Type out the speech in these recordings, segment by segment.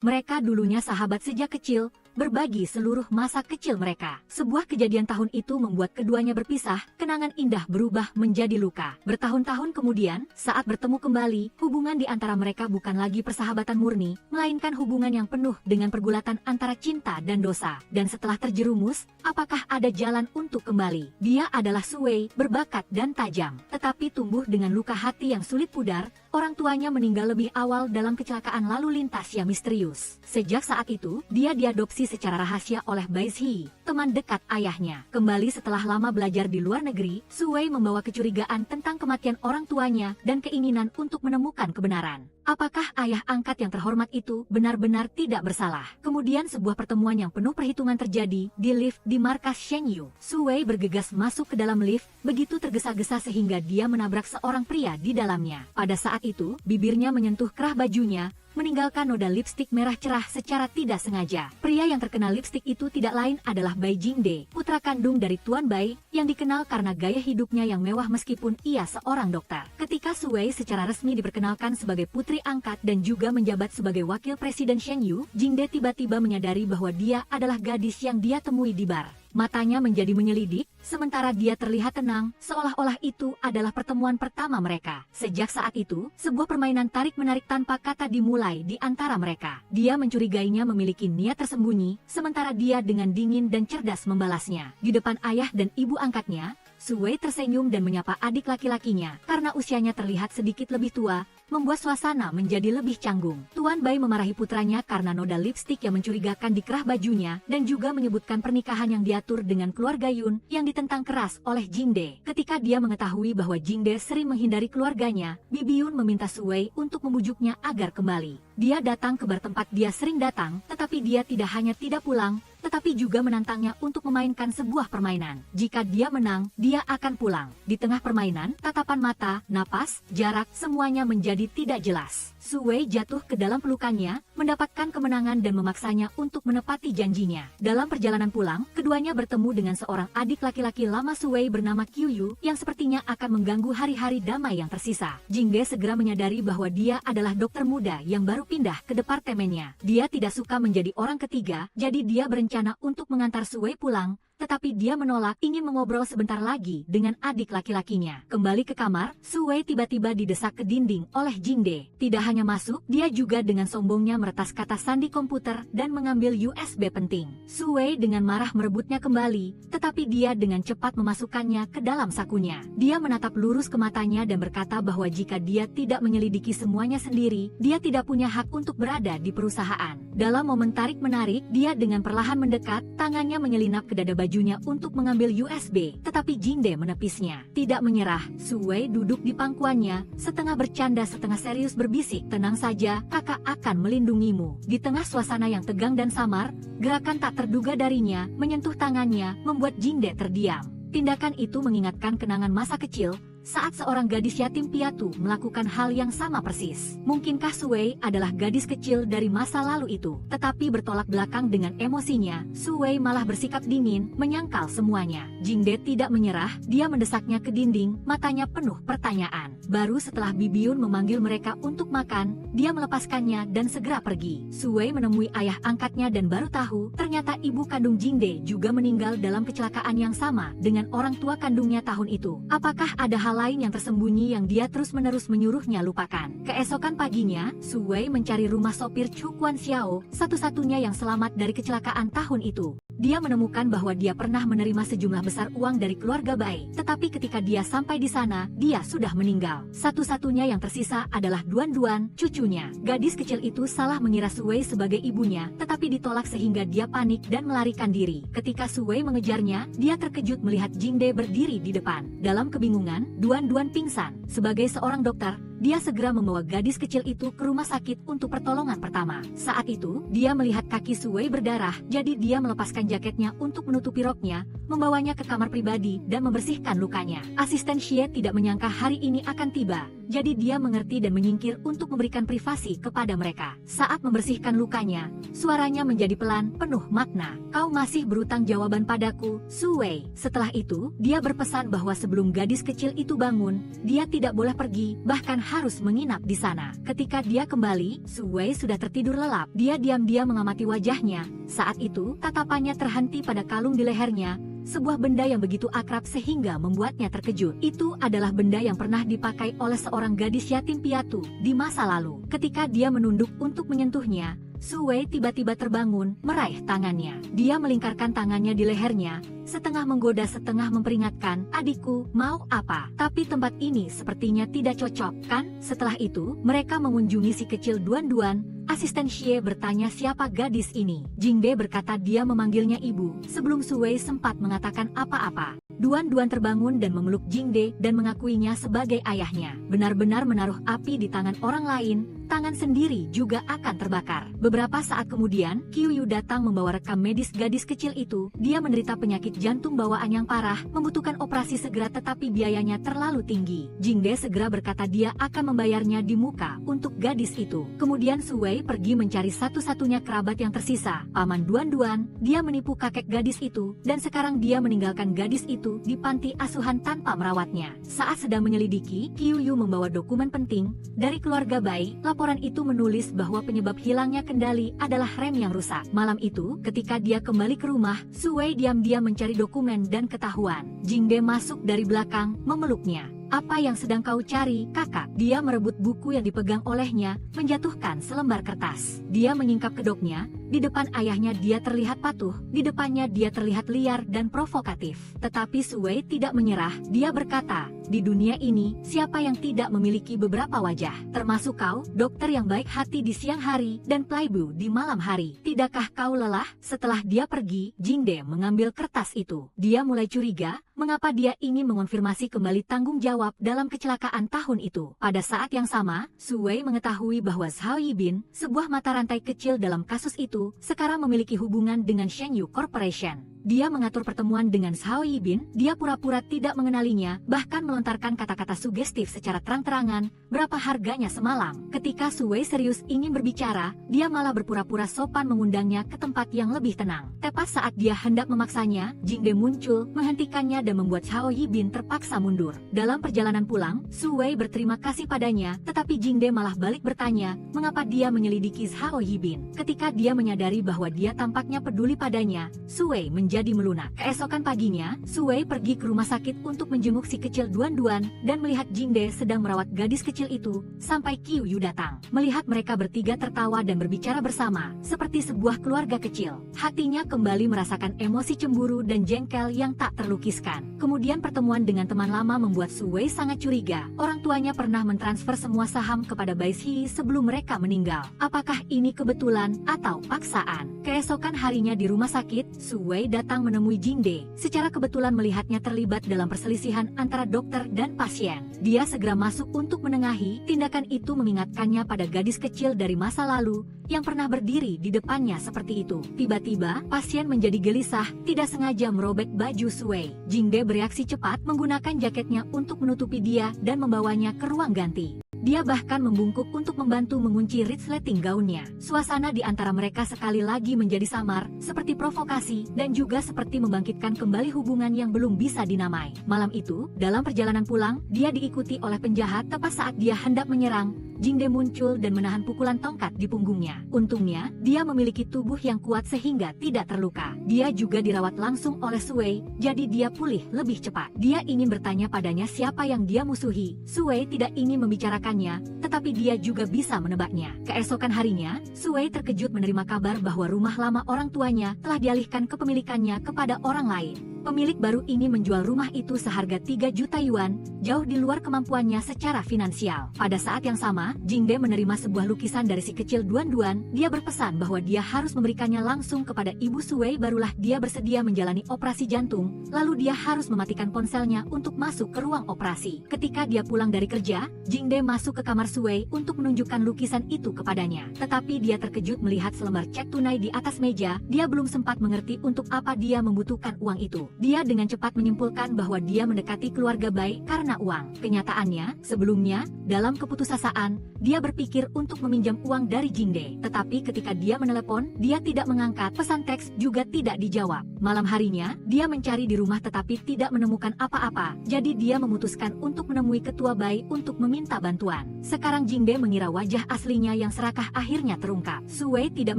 Mereka dulunya sahabat sejak kecil, berbagi seluruh masa kecil mereka. Sebuah kejadian tahun itu membuat keduanya berpisah, kenangan indah berubah menjadi luka. Bertahun-tahun kemudian, saat bertemu kembali, hubungan di antara mereka bukan lagi persahabatan murni, melainkan hubungan yang penuh dengan pergulatan antara cinta dan dosa. Dan setelah terjerumus, apakah ada jalan untuk kembali? Dia adalah Sue, berbakat dan tajam, tetapi tumbuh dengan luka hati yang sulit pudar. Orang tuanya meninggal lebih awal dalam kecelakaan lalu lintas yang misterius. Sejak saat itu, dia diadopsi secara rahasia oleh Bai Zhi, teman dekat ayahnya. Kembali setelah lama belajar di luar negeri, Sue membawa kecurigaan tentang kematian orang tuanya dan keinginan untuk menemukan kebenaran. Apakah ayah angkat yang terhormat itu benar-benar tidak bersalah? Kemudian sebuah pertemuan yang penuh perhitungan terjadi di lift di markas Shengyu. Sue bergegas masuk ke dalam lift, begitu tergesa-gesa sehingga dia menabrak seorang pria di dalamnya. Pada saat itu, bibirnya menyentuh kerah bajunya, meninggalkan noda lipstik merah cerah secara tidak sengaja. Pria yang terkena lipstik itu tidak lain adalah Bai Jingde, putra kandung dari Tuan Bai, yang dikenal karena gaya hidupnya yang mewah meskipun ia seorang dokter. Ketika Sue secara resmi diperkenalkan sebagai putri angkat dan juga menjabat sebagai wakil presiden Shengyu, Jingde tiba-tiba menyadari bahwa dia adalah gadis yang dia temui di bar. Matanya menjadi menyelidik, sementara dia terlihat tenang, seolah-olah itu adalah pertemuan pertama mereka. Sejak saat itu, sebuah permainan tarik-menarik tanpa kata dimulai di antara mereka. Dia mencurigainya memiliki niat tersembunyi, sementara dia dengan dingin dan cerdas membalasnya. Di depan ayah dan ibu angkatnya, Sue tersenyum dan menyapa adik laki-lakinya. Karena usianya terlihat sedikit lebih tua, membuat suasana menjadi lebih canggung. Tuan Bai memarahi putranya karena noda lipstik yang mencurigakan di kerah bajunya dan juga menyebutkan pernikahan yang diatur dengan keluarga Yun yang ditentang keras oleh Jingde. Ketika dia mengetahui bahwa Jingde sering menghindari keluarganya, Bibi Yun meminta Sue untuk membujuknya agar kembali. Dia datang ke bar tempat dia sering datang, tetapi dia tidak hanya tidak pulang, tetapi juga menantangnya untuk memainkan sebuah permainan. Jika dia menang, dia akan pulang. Di tengah permainan, tatapan mata, napas, jarak, semuanya menjadi tidak jelas. Sue jatuh ke dalam pelukannya, mendapatkan kemenangan dan memaksanya untuk menepati janjinya. Dalam perjalanan pulang, keduanya bertemu dengan seorang adik laki-laki lama Sue bernama Qiuyu yang sepertinya akan mengganggu hari-hari damai yang tersisa. Jingde segera menyadari bahwa dia adalah dokter muda yang baru pindah ke departemennya. Dia tidak suka menjadi orang ketiga, jadi dia berencana untuk mengantar Sue pulang, tetapi dia menolak, ingin mengobrol sebentar lagi dengan adik laki-lakinya. Kembali ke kamar, Sue tiba-tiba didesak ke dinding oleh Jingde. Tidak hanya masuk, dia juga dengan sombongnya meretas kata sandi komputer dan mengambil USB penting. Sue dengan marah merebutnya kembali, tetapi dia dengan cepat memasukkannya ke dalam sakunya. Dia menatap lurus ke matanya dan berkata bahwa jika dia tidak menyelidiki semuanya sendiri, dia tidak punya hak untuk berada di perusahaan. Dalam momen tarik-menarik, dia dengan perlahan mendekat, tangannya menyelinap ke dada bajunya untuk mengambil USB, tetapi Jingde menepisnya. Tidak menyerah, Sue duduk di pangkuannya, setengah bercanda setengah serius berbisik, "Tenang saja, kakak akan melindungimu." Di tengah suasana yang tegang dan samar, gerakan tak terduga darinya, menyentuh tangannya, membuat Jingde terdiam. Tindakan itu mengingatkan kenangan masa kecil, saat seorang gadis yatim piatu melakukan hal yang sama persis. Mungkinkah Sue adalah gadis kecil dari masa lalu itu? Tetapi bertolak belakang dengan emosinya, Sue malah bersikap dingin, menyangkal semuanya. Jingde tidak menyerah, dia mendesaknya ke dinding, matanya penuh pertanyaan. Baru setelah Bibi Yun memanggil mereka untuk makan, dia melepaskannya dan segera pergi. Sue menemui ayah angkatnya dan baru tahu, ternyata ibu kandung Jingde juga meninggal dalam kecelakaan yang sama dengan orang tua kandungnya tahun itu. Apakah ada hal lain yang tersembunyi yang dia terus-menerus menyuruhnya lupakan? Keesokan paginya, Sue mencari rumah sopir Chu Kuan Xiao, satu-satunya yang selamat dari kecelakaan tahun itu. Dia menemukan bahwa dia pernah menerima sejumlah besar uang dari keluarga Bai, tetapi ketika dia sampai di sana, dia sudah meninggal. Satu-satunya yang tersisa adalah Duan-Duan, cucunya. Gadis kecil itu salah mengira Sue sebagai ibunya, tetapi ditolak sehingga dia panik dan melarikan diri. Ketika Sue mengejarnya, dia terkejut melihat Jingde berdiri di depan. Dalam kebingungan, Duan-Duan pingsan. Sebagai seorang dokter, dia segera membawa gadis kecil itu ke rumah sakit untuk pertolongan pertama. Saat itu, dia melihat kaki Sue berdarah, jadi dia melepaskan jaketnya untuk menutupi roknya, membawanya ke kamar pribadi dan membersihkan lukanya. Asisten Xie tidak menyangka hari ini akan tiba, jadi dia mengerti dan menyingkir untuk memberikan privasi kepada mereka. Saat membersihkan lukanya, suaranya menjadi pelan, penuh makna. Kau masih berutang jawaban padaku, Suwei. Setelah itu, dia berpesan bahwa sebelum gadis kecil itu bangun, dia tidak boleh pergi, bahkan harus menginap di sana. Ketika dia kembali, Suwei sudah tertidur lelap. Dia diam-diam mengamati wajahnya. Saat itu, tatapannya terhenti pada kalung di lehernya, sebuah benda yang begitu akrab sehingga membuatnya terkejut. Itu adalah benda yang pernah dipakai oleh seorang gadis yatim piatu di masa lalu. Ketika dia menunduk untuk menyentuhnya, Suwei tiba-tiba terbangun, meraih tangannya. Dia melingkarkan tangannya di lehernya, setengah menggoda setengah memperingatkan, adikku, mau apa? Tapi tempat ini sepertinya tidak cocok, kan? Setelah itu, mereka mengunjungi si kecil Duan-Duan. Asisten Xie bertanya siapa gadis ini. Jingde berkata dia memanggilnya ibu, sebelum Suwei sempat mengatakan apa-apa. Duan-Duan terbangun dan memeluk Jingde dan mengakuinya sebagai ayahnya. Benar-benar menaruh api di tangan orang lain, tangan sendiri juga akan terbakar. Beberapa saat kemudian, Qiuyu datang membawa rekam medis gadis kecil itu. Dia menderita penyakit jantung bawaan yang parah, membutuhkan operasi segera tetapi biayanya terlalu tinggi. Jingde segera berkata dia akan membayarnya di muka untuk gadis itu. Kemudian Suwei pergi mencari satu-satunya kerabat yang tersisa, Paman Duan-Duan. Dia menipu kakek gadis itu, dan sekarang dia meninggalkan gadis itu di panti asuhan tanpa merawatnya. Saat sedang menyelidiki, Qiuyu membawa dokumen penting dari keluarga Bai. Laporan itu menulis bahwa penyebab hilangnya kendali adalah rem yang rusak. Malam itu, ketika dia kembali ke rumah, Suwei diam-diam mencari dokumen dan ketahuan. Jingde masuk dari belakang, memeluknya. Apa yang sedang kau cari, kakak? Dia merebut buku yang dipegang olehnya, menjatuhkan selembar kertas. Dia menyingkap kedoknya. Di depan ayahnya dia terlihat patuh, di depannya dia terlihat liar dan provokatif. Tetapi Suwei tidak menyerah. Dia berkata, di dunia ini, siapa yang tidak memiliki beberapa wajah? Termasuk kau, dokter yang baik hati di siang hari, dan playboy di malam hari. Tidakkah kau lelah? Setelah dia pergi, Jingde mengambil kertas itu. Dia mulai curiga, mengapa dia ingin mengonfirmasi kembali tanggung jawab dalam kecelakaan tahun itu. Pada saat yang sama, Suwei mengetahui bahwa Zhao Yibin, sebuah mata rantai kecil dalam kasus itu, sekarang memiliki hubungan dengan Shengyu Corporation. Dia mengatur pertemuan dengan Zhao Yibin. Dia pura-pura tidak mengenalinya, bahkan melontarkan kata-kata sugestif secara terang-terangan, berapa harganya semalam. Ketika Suwei serius ingin berbicara, dia malah berpura-pura sopan mengundangnya ke tempat yang lebih tenang. Tepat saat dia hendak memaksanya, Jingde muncul, menghentikannya dan membuat Zhao Yibin terpaksa mundur. Dalam perjalanan pulang, Suwei berterima kasih padanya, tetapi Jingde malah balik bertanya, mengapa dia menyelidiki Zhao Yibin. Ketika dia menyadari bahwa dia tampaknya peduli padanya, Suwei menjadi melunak. Keesokan paginya, Suwei pergi ke rumah sakit untuk menjenguk si kecil Duan-Duan dan melihat Jingde sedang merawat gadis kecil itu, sampai Qiuyu datang. Melihat mereka bertiga tertawa dan berbicara bersama, seperti sebuah keluarga kecil. Hatinya kembali merasakan emosi cemburu dan jengkel yang tak terlukiskan. Kemudian pertemuan dengan teman lama membuat Suwei sangat curiga. Orang tuanya pernah mentransfer semua saham kepada Bai Xi sebelum mereka meninggal. Apakah ini kebetulan atau paksaan? Keesokan harinya di rumah sakit, Suwei datang menemui Jingde. Secara kebetulan melihatnya terlibat dalam perselisihan antara dokter dan pasien. Dia segera masuk untuk menengahi. Tindakan itu mengingatkannya pada gadis kecil dari masa lalu yang pernah berdiri di depannya seperti itu. Tiba-tiba, pasien menjadi gelisah, tidak sengaja merobek baju Suwei. Jingde bereaksi cepat menggunakan jaketnya untuk menutupi dia dan membawanya ke ruang ganti. Dia bahkan membungkuk untuk membantu mengunci resleting gaunnya. Suasana di antara mereka sekali lagi menjadi samar, seperti provokasi, dan juga seperti membangkitkan kembali hubungan yang belum bisa dinamai. Malam itu, dalam perjalanan pulang, dia diikuti oleh penjahat. Tepat saat dia hendak menyerang, Jingde muncul dan menahan pukulan tongkat di punggungnya. Untungnya, dia memiliki tubuh yang kuat sehingga tidak terluka. Dia juga dirawat langsung oleh Suwei, jadi dia pulih lebih cepat. Dia ingin bertanya padanya siapa yang dia musuhi. Suwei tidak ingin membicarakannya, tetapi dia juga bisa menebaknya. Keesokan harinya, Suwei terkejut menerima kabar bahwa rumah lama orang tuanya telah dialihkan kepemilikannya kepada orang lain. Pemilik baru ini menjual rumah itu seharga 3 juta yuan, jauh di luar kemampuannya secara finansial. Pada saat yang sama, Jingde menerima sebuah lukisan dari si kecil Duan-Duan. Dia berpesan bahwa dia harus memberikannya langsung kepada ibu Suwei, barulah dia bersedia menjalani operasi jantung. Lalu dia harus mematikan ponselnya untuk masuk ke ruang operasi. Ketika dia pulang dari kerja, Jingde masuk ke kamar Suwei untuk menunjukkan lukisan itu kepadanya. Tetapi dia terkejut melihat selembar cek tunai di atas meja. Dia belum sempat mengerti untuk apa dia membutuhkan uang itu. dia dengan cepat menyimpulkan bahwa dia mendekati keluarga baik karena uang. Kenyataannya, sebelumnya, dalam keputusasaan, dia berpikir untuk meminjam uang dari Jingde. Tetapi ketika dia menelepon, dia tidak mengangkat, pesan teks juga tidak dijawab. Malam harinya, dia mencari di rumah tetapi tidak menemukan apa-apa. Jadi dia memutuskan untuk menemui ketua Bai untuk meminta bantuan. Sekarang Jingde mengira wajah aslinya yang serakah akhirnya terungkap. Suwei tidak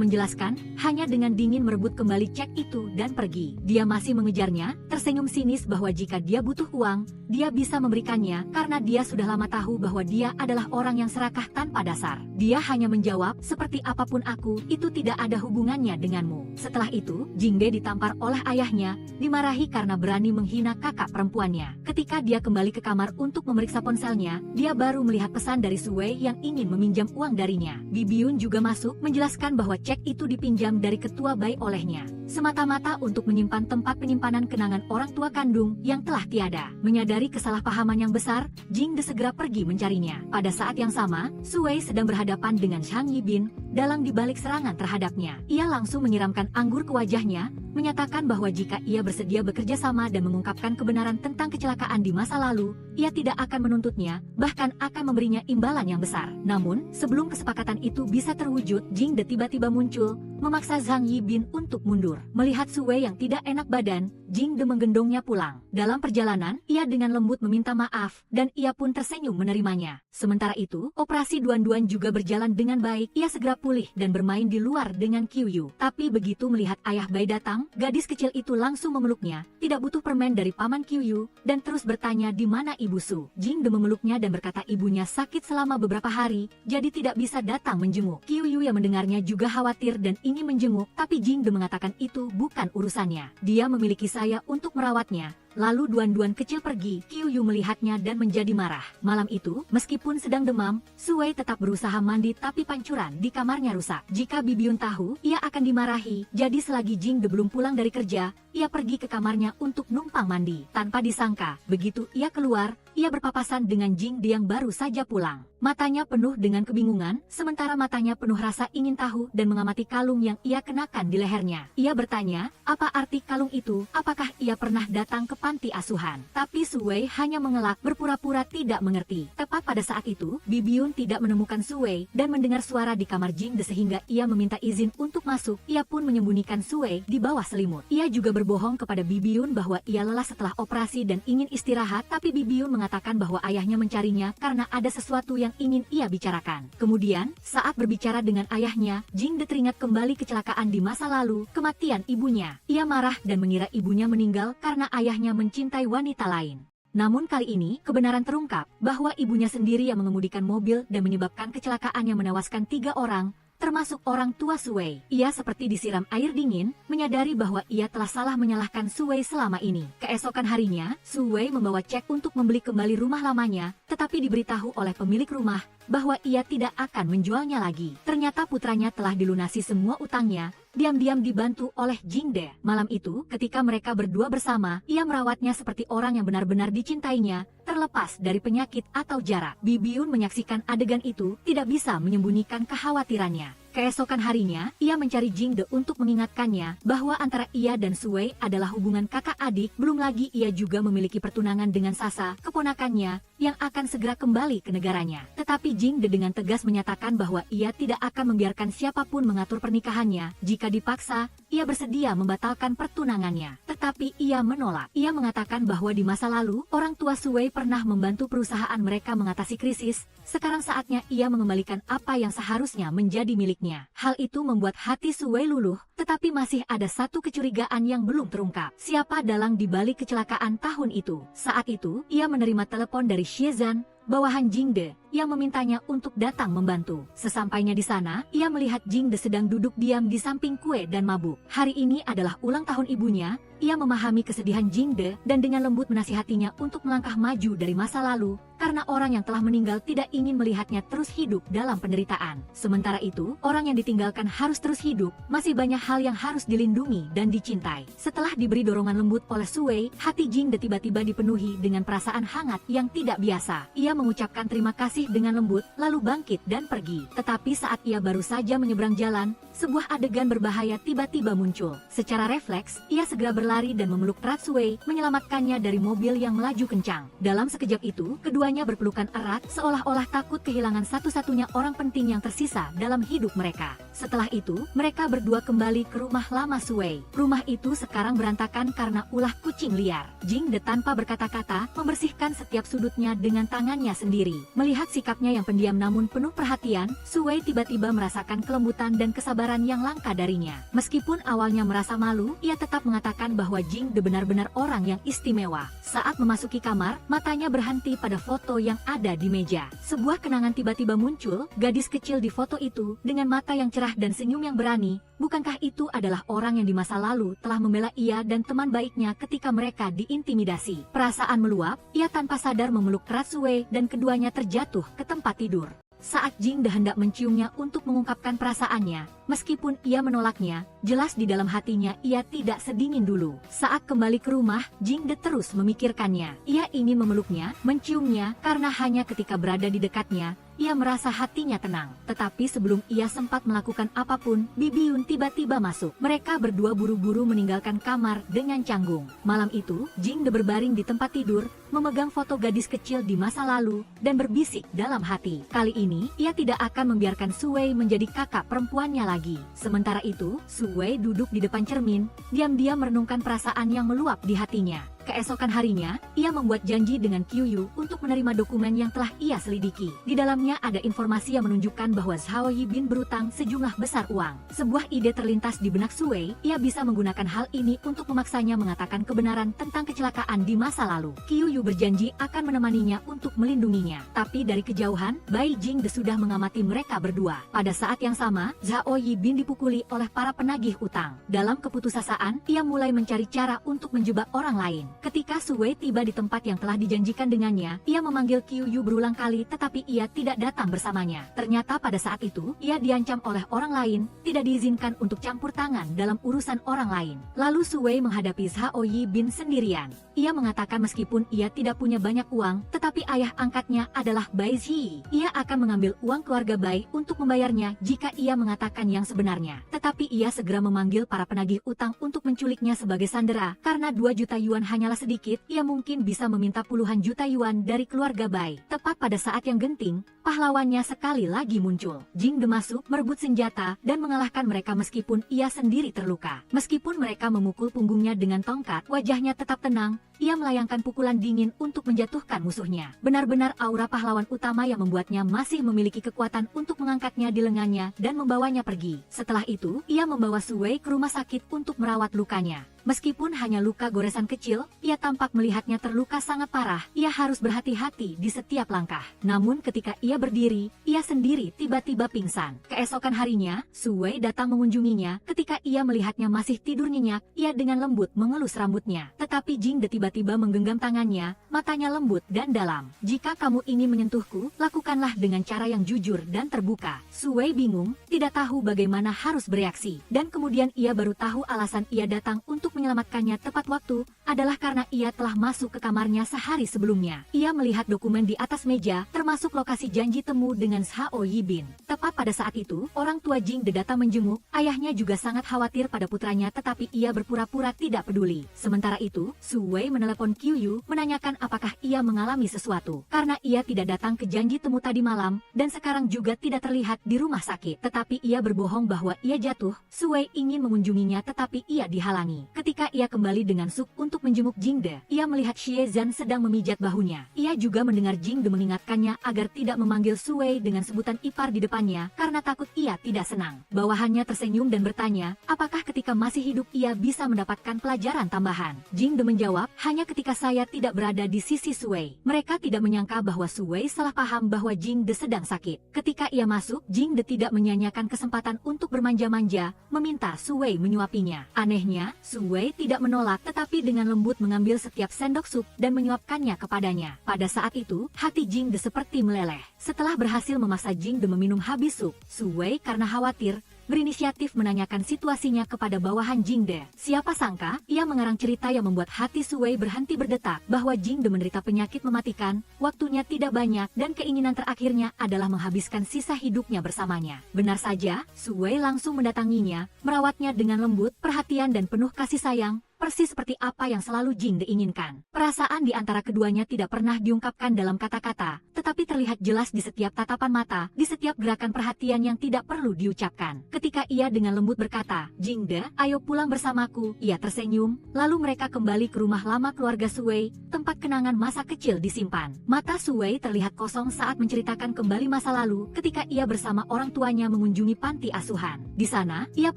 menjelaskan, hanya dengan dingin merebut kembali cek itu dan pergi. Dia masih mengejarnya, tersenyum sinis bahwa jika dia butuh uang, dia bisa memberikannya karena dia sudah lama tahu bahwa dia adalah orang yang serakah tanpa dasar. Dia hanya menjawab, seperti apapun aku, itu tidak ada hubungannya denganmu. Setelah itu, Jingde ditampar oleh ayahnya, dimarahi karena berani menghina kakak perempuannya. Ketika dia kembali ke kamar untuk memeriksa ponselnya, dia baru melihat pesan dari Suwei yang ingin meminjam uang darinya. Bibiun juga masuk menjelaskan bahwa cek itu dipinjam dari ketua Bai olehnya, semata-mata untuk menyimpan tempat penyimpanan kenangan orang tua kandung yang telah tiada. Menyadari kesalahpahaman yang besar, Jingde segera pergi mencarinya. Pada saat yang sama, Suwei sedang berhadapan dengan Shang Yibin, dalang dibalik serangan terhadapnya. Ia langsung menyiramkan anggur ke wajahnya, menyatakan bahwa jika ia bersedia bekerja sama dan mengungkapkan kebenaran tentang kecelakaan di masa lalu, ia tidak akan menuntutnya, bahkan akan memberinya imbalan yang besar. Namun, sebelum kesepakatan itu bisa terwujud, Jingde tiba-tiba muncul, memaksa Zhang Yibin untuk mundur. Melihat Suwei yang tidak enak badan, Jingde menggendongnya pulang. Dalam perjalanan, ia dengan lembut meminta maaf, dan ia pun tersenyum menerimanya. Sementara itu, operasi Duan-Duan juga berjalan dengan baik. Ia segera pulih dan bermain di luar dengan Qiuyu. Tapi begitu melihat ayah Bai datang, gadis kecil itu langsung memeluknya, tidak butuh permen dari paman Qiuyu, dan terus bertanya di mana Ibu Su. Jingde memeluknya dan berkata ibunya sakit selama beberapa hari, jadi tidak bisa datang menjenguk. Qiuyu yang mendengarnya juga khawatir dan ingin menjenguk, tapi Jingde mengatakan itu bukan urusannya. Dia memiliki saya untuk merawatnya. Lalu Duan-Duan kecil pergi. Qiuyu melihatnya dan menjadi marah. Malam itu, meskipun sedang demam, Suwei tetap berusaha mandi tapi pancuran di kamarnya rusak. Jika Bibiun tahu, ia akan dimarahi. Jadi selagi Jingde belum pulang dari kerja, ia pergi ke kamarnya untuk numpang mandi. Tanpa disangka, begitu ia keluar, ia berpapasan dengan Jingde yang baru saja pulang. Matanya penuh dengan kebingungan, sementara matanya penuh rasa ingin tahu dan mengamati kalung yang ia kenakan di lehernya. Ia bertanya, apa arti kalung itu? Apakah ia pernah datang ke panti asuhan? Tapi Suwei hanya mengelak, berpura-pura tidak mengerti. Tepat pada saat itu, Bibiun tidak menemukan Suwei dan mendengar suara di kamar Jingde sehingga ia meminta izin untuk masuk. Ia pun menyembunyikan Suwei di bawah selimut. Ia juga berbohong kepada Bibiun bahwa ia lelah setelah operasi dan ingin istirahat, tapi Bibiun mengatakan bahwa ayahnya mencarinya karena ada sesuatu yang ingin ia bicarakan. Kemudian, saat berbicara dengan ayahnya, Jingde teringat kembali kecelakaan di masa lalu, kematian ibunya. Ia marah dan mengira ibunya meninggal karena ayahnya mencintai wanita lain. Namun kali ini, kebenaran terungkap bahwa ibunya sendiri yang mengemudikan mobil dan menyebabkan kecelakaan yang menewaskan 3 orang, termasuk orang tua Suwei. Ia seperti disiram air dingin, menyadari bahwa ia telah salah menyalahkan Suwei selama ini. Keesokan harinya, Suwei membawa cek untuk membeli kembali rumah lamanya, tetapi diberitahu oleh pemilik rumah bahwa ia tidak akan menjualnya lagi. Ternyata putranya telah dilunasi semua utangnya, diam-diam dibantu oleh Jingde. Malam itu, ketika mereka berdua bersama, ia merawatnya seperti orang yang benar-benar dicintainya, terlepas dari penyakit atau jarak. Bibiun menyaksikan adegan itu, tidak bisa menyembunyikan kekhawatirannya. Keesokan harinya, ia mencari Jingde untuk mengingatkannya bahwa antara ia dan Suwei adalah hubungan kakak adik, belum lagi ia juga memiliki pertunangan dengan Sasa, keponakannya, yang akan segera kembali ke negaranya. Tetapi Jingde dengan tegas menyatakan bahwa ia tidak akan membiarkan siapapun mengatur pernikahannya. Jika dipaksa, ia bersedia membatalkan pertunangannya. Tetapi ia menolak. Ia mengatakan bahwa di masa lalu, orang tua Suwei pernah membantu perusahaan mereka mengatasi krisis. Sekarang saatnya ia mengembalikan apa yang seharusnya menjadi miliknya. Hal itu membuat hati Suwei luluh, tetapi masih ada satu kecurigaan yang belum terungkap. Siapa dalang di balik kecelakaan tahun itu? Saat itu, ia menerima telepon dari Shiezan, bawahan Jingde, yang memintanya untuk datang membantu. Sesampainya di sana, ia melihat Jingde sedang duduk diam di samping kue dan mabuk. Hari ini adalah ulang tahun ibunya. Ia memahami kesedihan Jingde dan dengan lembut menasihatinya untuk melangkah maju dari masa lalu, karena orang yang telah meninggal tidak ingin melihatnya terus hidup dalam penderitaan. Sementara itu, orang yang ditinggalkan harus terus hidup, masih banyak hal yang harus dilindungi dan dicintai. Setelah diberi dorongan lembut oleh Suwei, hati Jingde tiba-tiba dipenuhi dengan perasaan hangat yang tidak biasa. Ia mengucapkan terima kasih dengan lembut, lalu bangkit dan pergi. Tetapi saat ia baru saja menyeberang jalan, sebuah adegan berbahaya tiba-tiba muncul. Secara refleks, ia segera berlari dan memeluk Ratsue, menyelamatkannya dari mobil yang melaju kencang. Dalam sekejap itu, keduanya berpelukan erat, seolah-olah takut kehilangan satu-satunya orang penting yang tersisa dalam hidup mereka. Setelah itu, mereka berdua kembali ke rumah lama Sue. Rumah itu sekarang berantakan karena ulah kucing liar. Jingde tanpa berkata-kata, membersihkan setiap sudutnya dengan tangannya sendiri. Melihat sikapnya yang pendiam namun penuh perhatian, Sue tiba-tiba merasakan kelembutan dan kesabaran yang langka darinya. Meskipun awalnya merasa malu, ia tetap mengatakan bahwa Jingde benar-benar orang yang istimewa. Saat memasuki kamar, matanya berhenti pada foto yang ada di meja. Sebuah kenangan tiba-tiba muncul, gadis kecil di foto itu, dengan mata yang cerah dan senyum yang berani. Bukankah itu adalah orang yang di masa lalu telah membela ia dan teman baiknya ketika mereka diintimidasi? Perasaan meluap, ia tanpa sadar memeluk Ratsue dan keduanya terjatuh ke tempat tidur. Saat Jingde hendak menciumnya untuk mengungkapkan perasaannya, meskipun ia menolaknya, jelas di dalam hatinya ia tidak sedingin dulu. Saat kembali ke rumah, Jingde terus memikirkannya. Ia ingin memeluknya, menciumnya, karena hanya ketika berada di dekatnya, ia merasa hatinya tenang. Tetapi sebelum ia sempat melakukan apapun, Bibiyun tiba-tiba masuk. Mereka berdua buru-buru meninggalkan kamar dengan canggung. Malam itu, Jingde berbaring di tempat tidur, memegang foto gadis kecil di masa lalu, dan berbisik dalam hati. Kali ini, ia tidak akan membiarkan Sue menjadi kakak perempuannya lagi. Sementara itu, Sue duduk di depan cermin, diam-diam merenungkan perasaan yang meluap di hatinya. Keesokan harinya, ia membuat janji dengan Kyuyu untuk menerima dokumen yang telah ia selidiki. Di dalamnya ada informasi yang menunjukkan bahwa Zhao Yibin berutang sejumlah besar uang. Sebuah ide terlintas di benak Sue, ia bisa menggunakan hal ini untuk memaksanya mengatakan kebenaran tentang kecelakaan di masa lalu. Kyuyu berjanji akan menemaninya untuk melindunginya. Tapi dari kejauhan, Bai Jingde sudah mengamati mereka berdua. Pada saat yang sama, Zhao Yibin dipukuli oleh para penagih utang. Dalam keputusasaan, ia mulai mencari cara untuk menjebak orang lain. Ketika Sue tiba di tempat yang telah dijanjikan dengannya, ia memanggil Kyuyu berulang kali tetapi ia tidak datang bersamanya. Ternyata pada saat itu, ia diancam oleh orang lain, tidak diizinkan untuk campur tangan dalam urusan orang lain. Lalu Sue menghadapi Zhao Yibin sendirian. Ia mengatakan meskipun ia tidak punya banyak uang, tetapi ayah angkatnya adalah Bai Zhi. Ia akan mengambil uang keluarga Bai untuk membayarnya jika ia mengatakan yang sebenarnya. Tetapi ia segera memanggil para penagih utang untuk menculiknya sebagai sandera, karena 2 juta yuan hanyalah sedikit, ia mungkin bisa meminta puluhan juta yuan dari keluarga Bai. Tepat pada saat yang genting, pahlawannya sekali lagi muncul. Jingde masuk, merebut senjata, dan mengalahkan mereka meskipun ia sendiri terluka. Meskipun mereka memukul punggungnya dengan tongkat, wajahnya tetap tenang. Ia melayangkan pukulan dingin untuk menjatuhkan musuhnya. Benar-benar aura pahlawan utama yang membuatnya masih memiliki kekuatan untuk mengangkatnya di lengannya dan membawanya pergi. Setelah itu, ia membawa Sue ke rumah sakit untuk merawat lukanya. Meskipun hanya luka goresan kecil, ia tampak melihatnya terluka sangat parah. Ia harus berhati-hati di setiap langkah. Namun ketika ia berdiri, ia sendiri tiba-tiba pingsan. Keesokan harinya, Sue datang mengunjunginya. Ketika ia melihatnya masih tidur nyenyak, ia dengan lembut mengelus rambutnya. Tetapi Jingde tiba-tiba menggenggam tangannya, matanya lembut dan dalam. Jika kamu ingin menyentuhku, lakukanlah dengan cara yang jujur dan terbuka. Sue bingung, tidak tahu bagaimana harus bereaksi. Dan kemudian ia baru tahu alasan ia datang untuk menyelamatkannya tepat waktu, adalah karena ia telah masuk ke kamarnya sehari sebelumnya. Ia melihat dokumen di atas meja, termasuk lokasi janji temu dengan Zhao Yibin. Tepat pada saat itu, orang tua Jingde datang menjenguk. Ayahnya juga sangat khawatir pada putranya tetapi ia berpura-pura tidak peduli. Sementara itu, Sue menelepon Kyuyu, menanyakan apakah ia mengalami sesuatu. Karena ia tidak datang ke janji temu tadi malam, dan sekarang juga tidak terlihat di rumah sakit. Tetapi ia berbohong bahwa ia jatuh. Sue ingin mengunjunginya tetapi ia dihalangi. Ketika ia kembali dengan Suk untuk menjenguk Jingde, ia melihat Xie Zhan sedang memijat bahunya. Ia juga mendengar Jingde mengingatkannya agar tidak memanggil Sue dengan sebutan ipar di depannya, karena takut ia tidak senang. Bawahannya tersenyum dan bertanya, apakah ketika masih hidup ia bisa mendapatkan pelajaran tambahan. Jingde menjawab, hanya ketika saya tidak berada di sisi Sue. Mereka tidak menyangka bahwa Sue salah paham bahwa Jingde sedang sakit. Ketika ia masuk, Jingde tidak menyia-nyiakan kesempatan untuk bermanja-manja, meminta Sue menyuapinya. Anehnya, Sue tidak menolak tetapi dengan lembut mengambil setiap sendok sup dan menyuapkannya kepadanya. Pada saat itu, hati Jingde seperti meleleh. Setelah berhasil memaksa Jingde meminum habis sup, Sue karena khawatir, berinisiatif menanyakan situasinya kepada bawahan Jingde. Siapa sangka, ia mengarang cerita yang membuat hati Suwei berhenti berdetak bahwa Jingde menderita penyakit mematikan, waktunya tidak banyak dan keinginan terakhirnya adalah menghabiskan sisa hidupnya bersamanya. Benar saja, Suwei langsung mendatanginya, merawatnya dengan lembut, perhatian dan penuh kasih sayang, persis seperti apa yang selalu Jingde inginkan. Perasaan di antara keduanya tidak pernah diungkapkan dalam kata-kata, tetapi terlihat jelas di setiap tatapan mata, di setiap gerakan perhatian yang tidak perlu diucapkan. Ketika ia dengan lembut berkata, "Jingde, ayo pulang bersamaku," ia tersenyum, lalu mereka kembali ke rumah lama keluarga Suwei, tempat kenangan masa kecil disimpan. Mata Suwei terlihat kosong saat menceritakan kembali masa lalu ketika ia bersama orang tuanya mengunjungi panti asuhan. Di sana, ia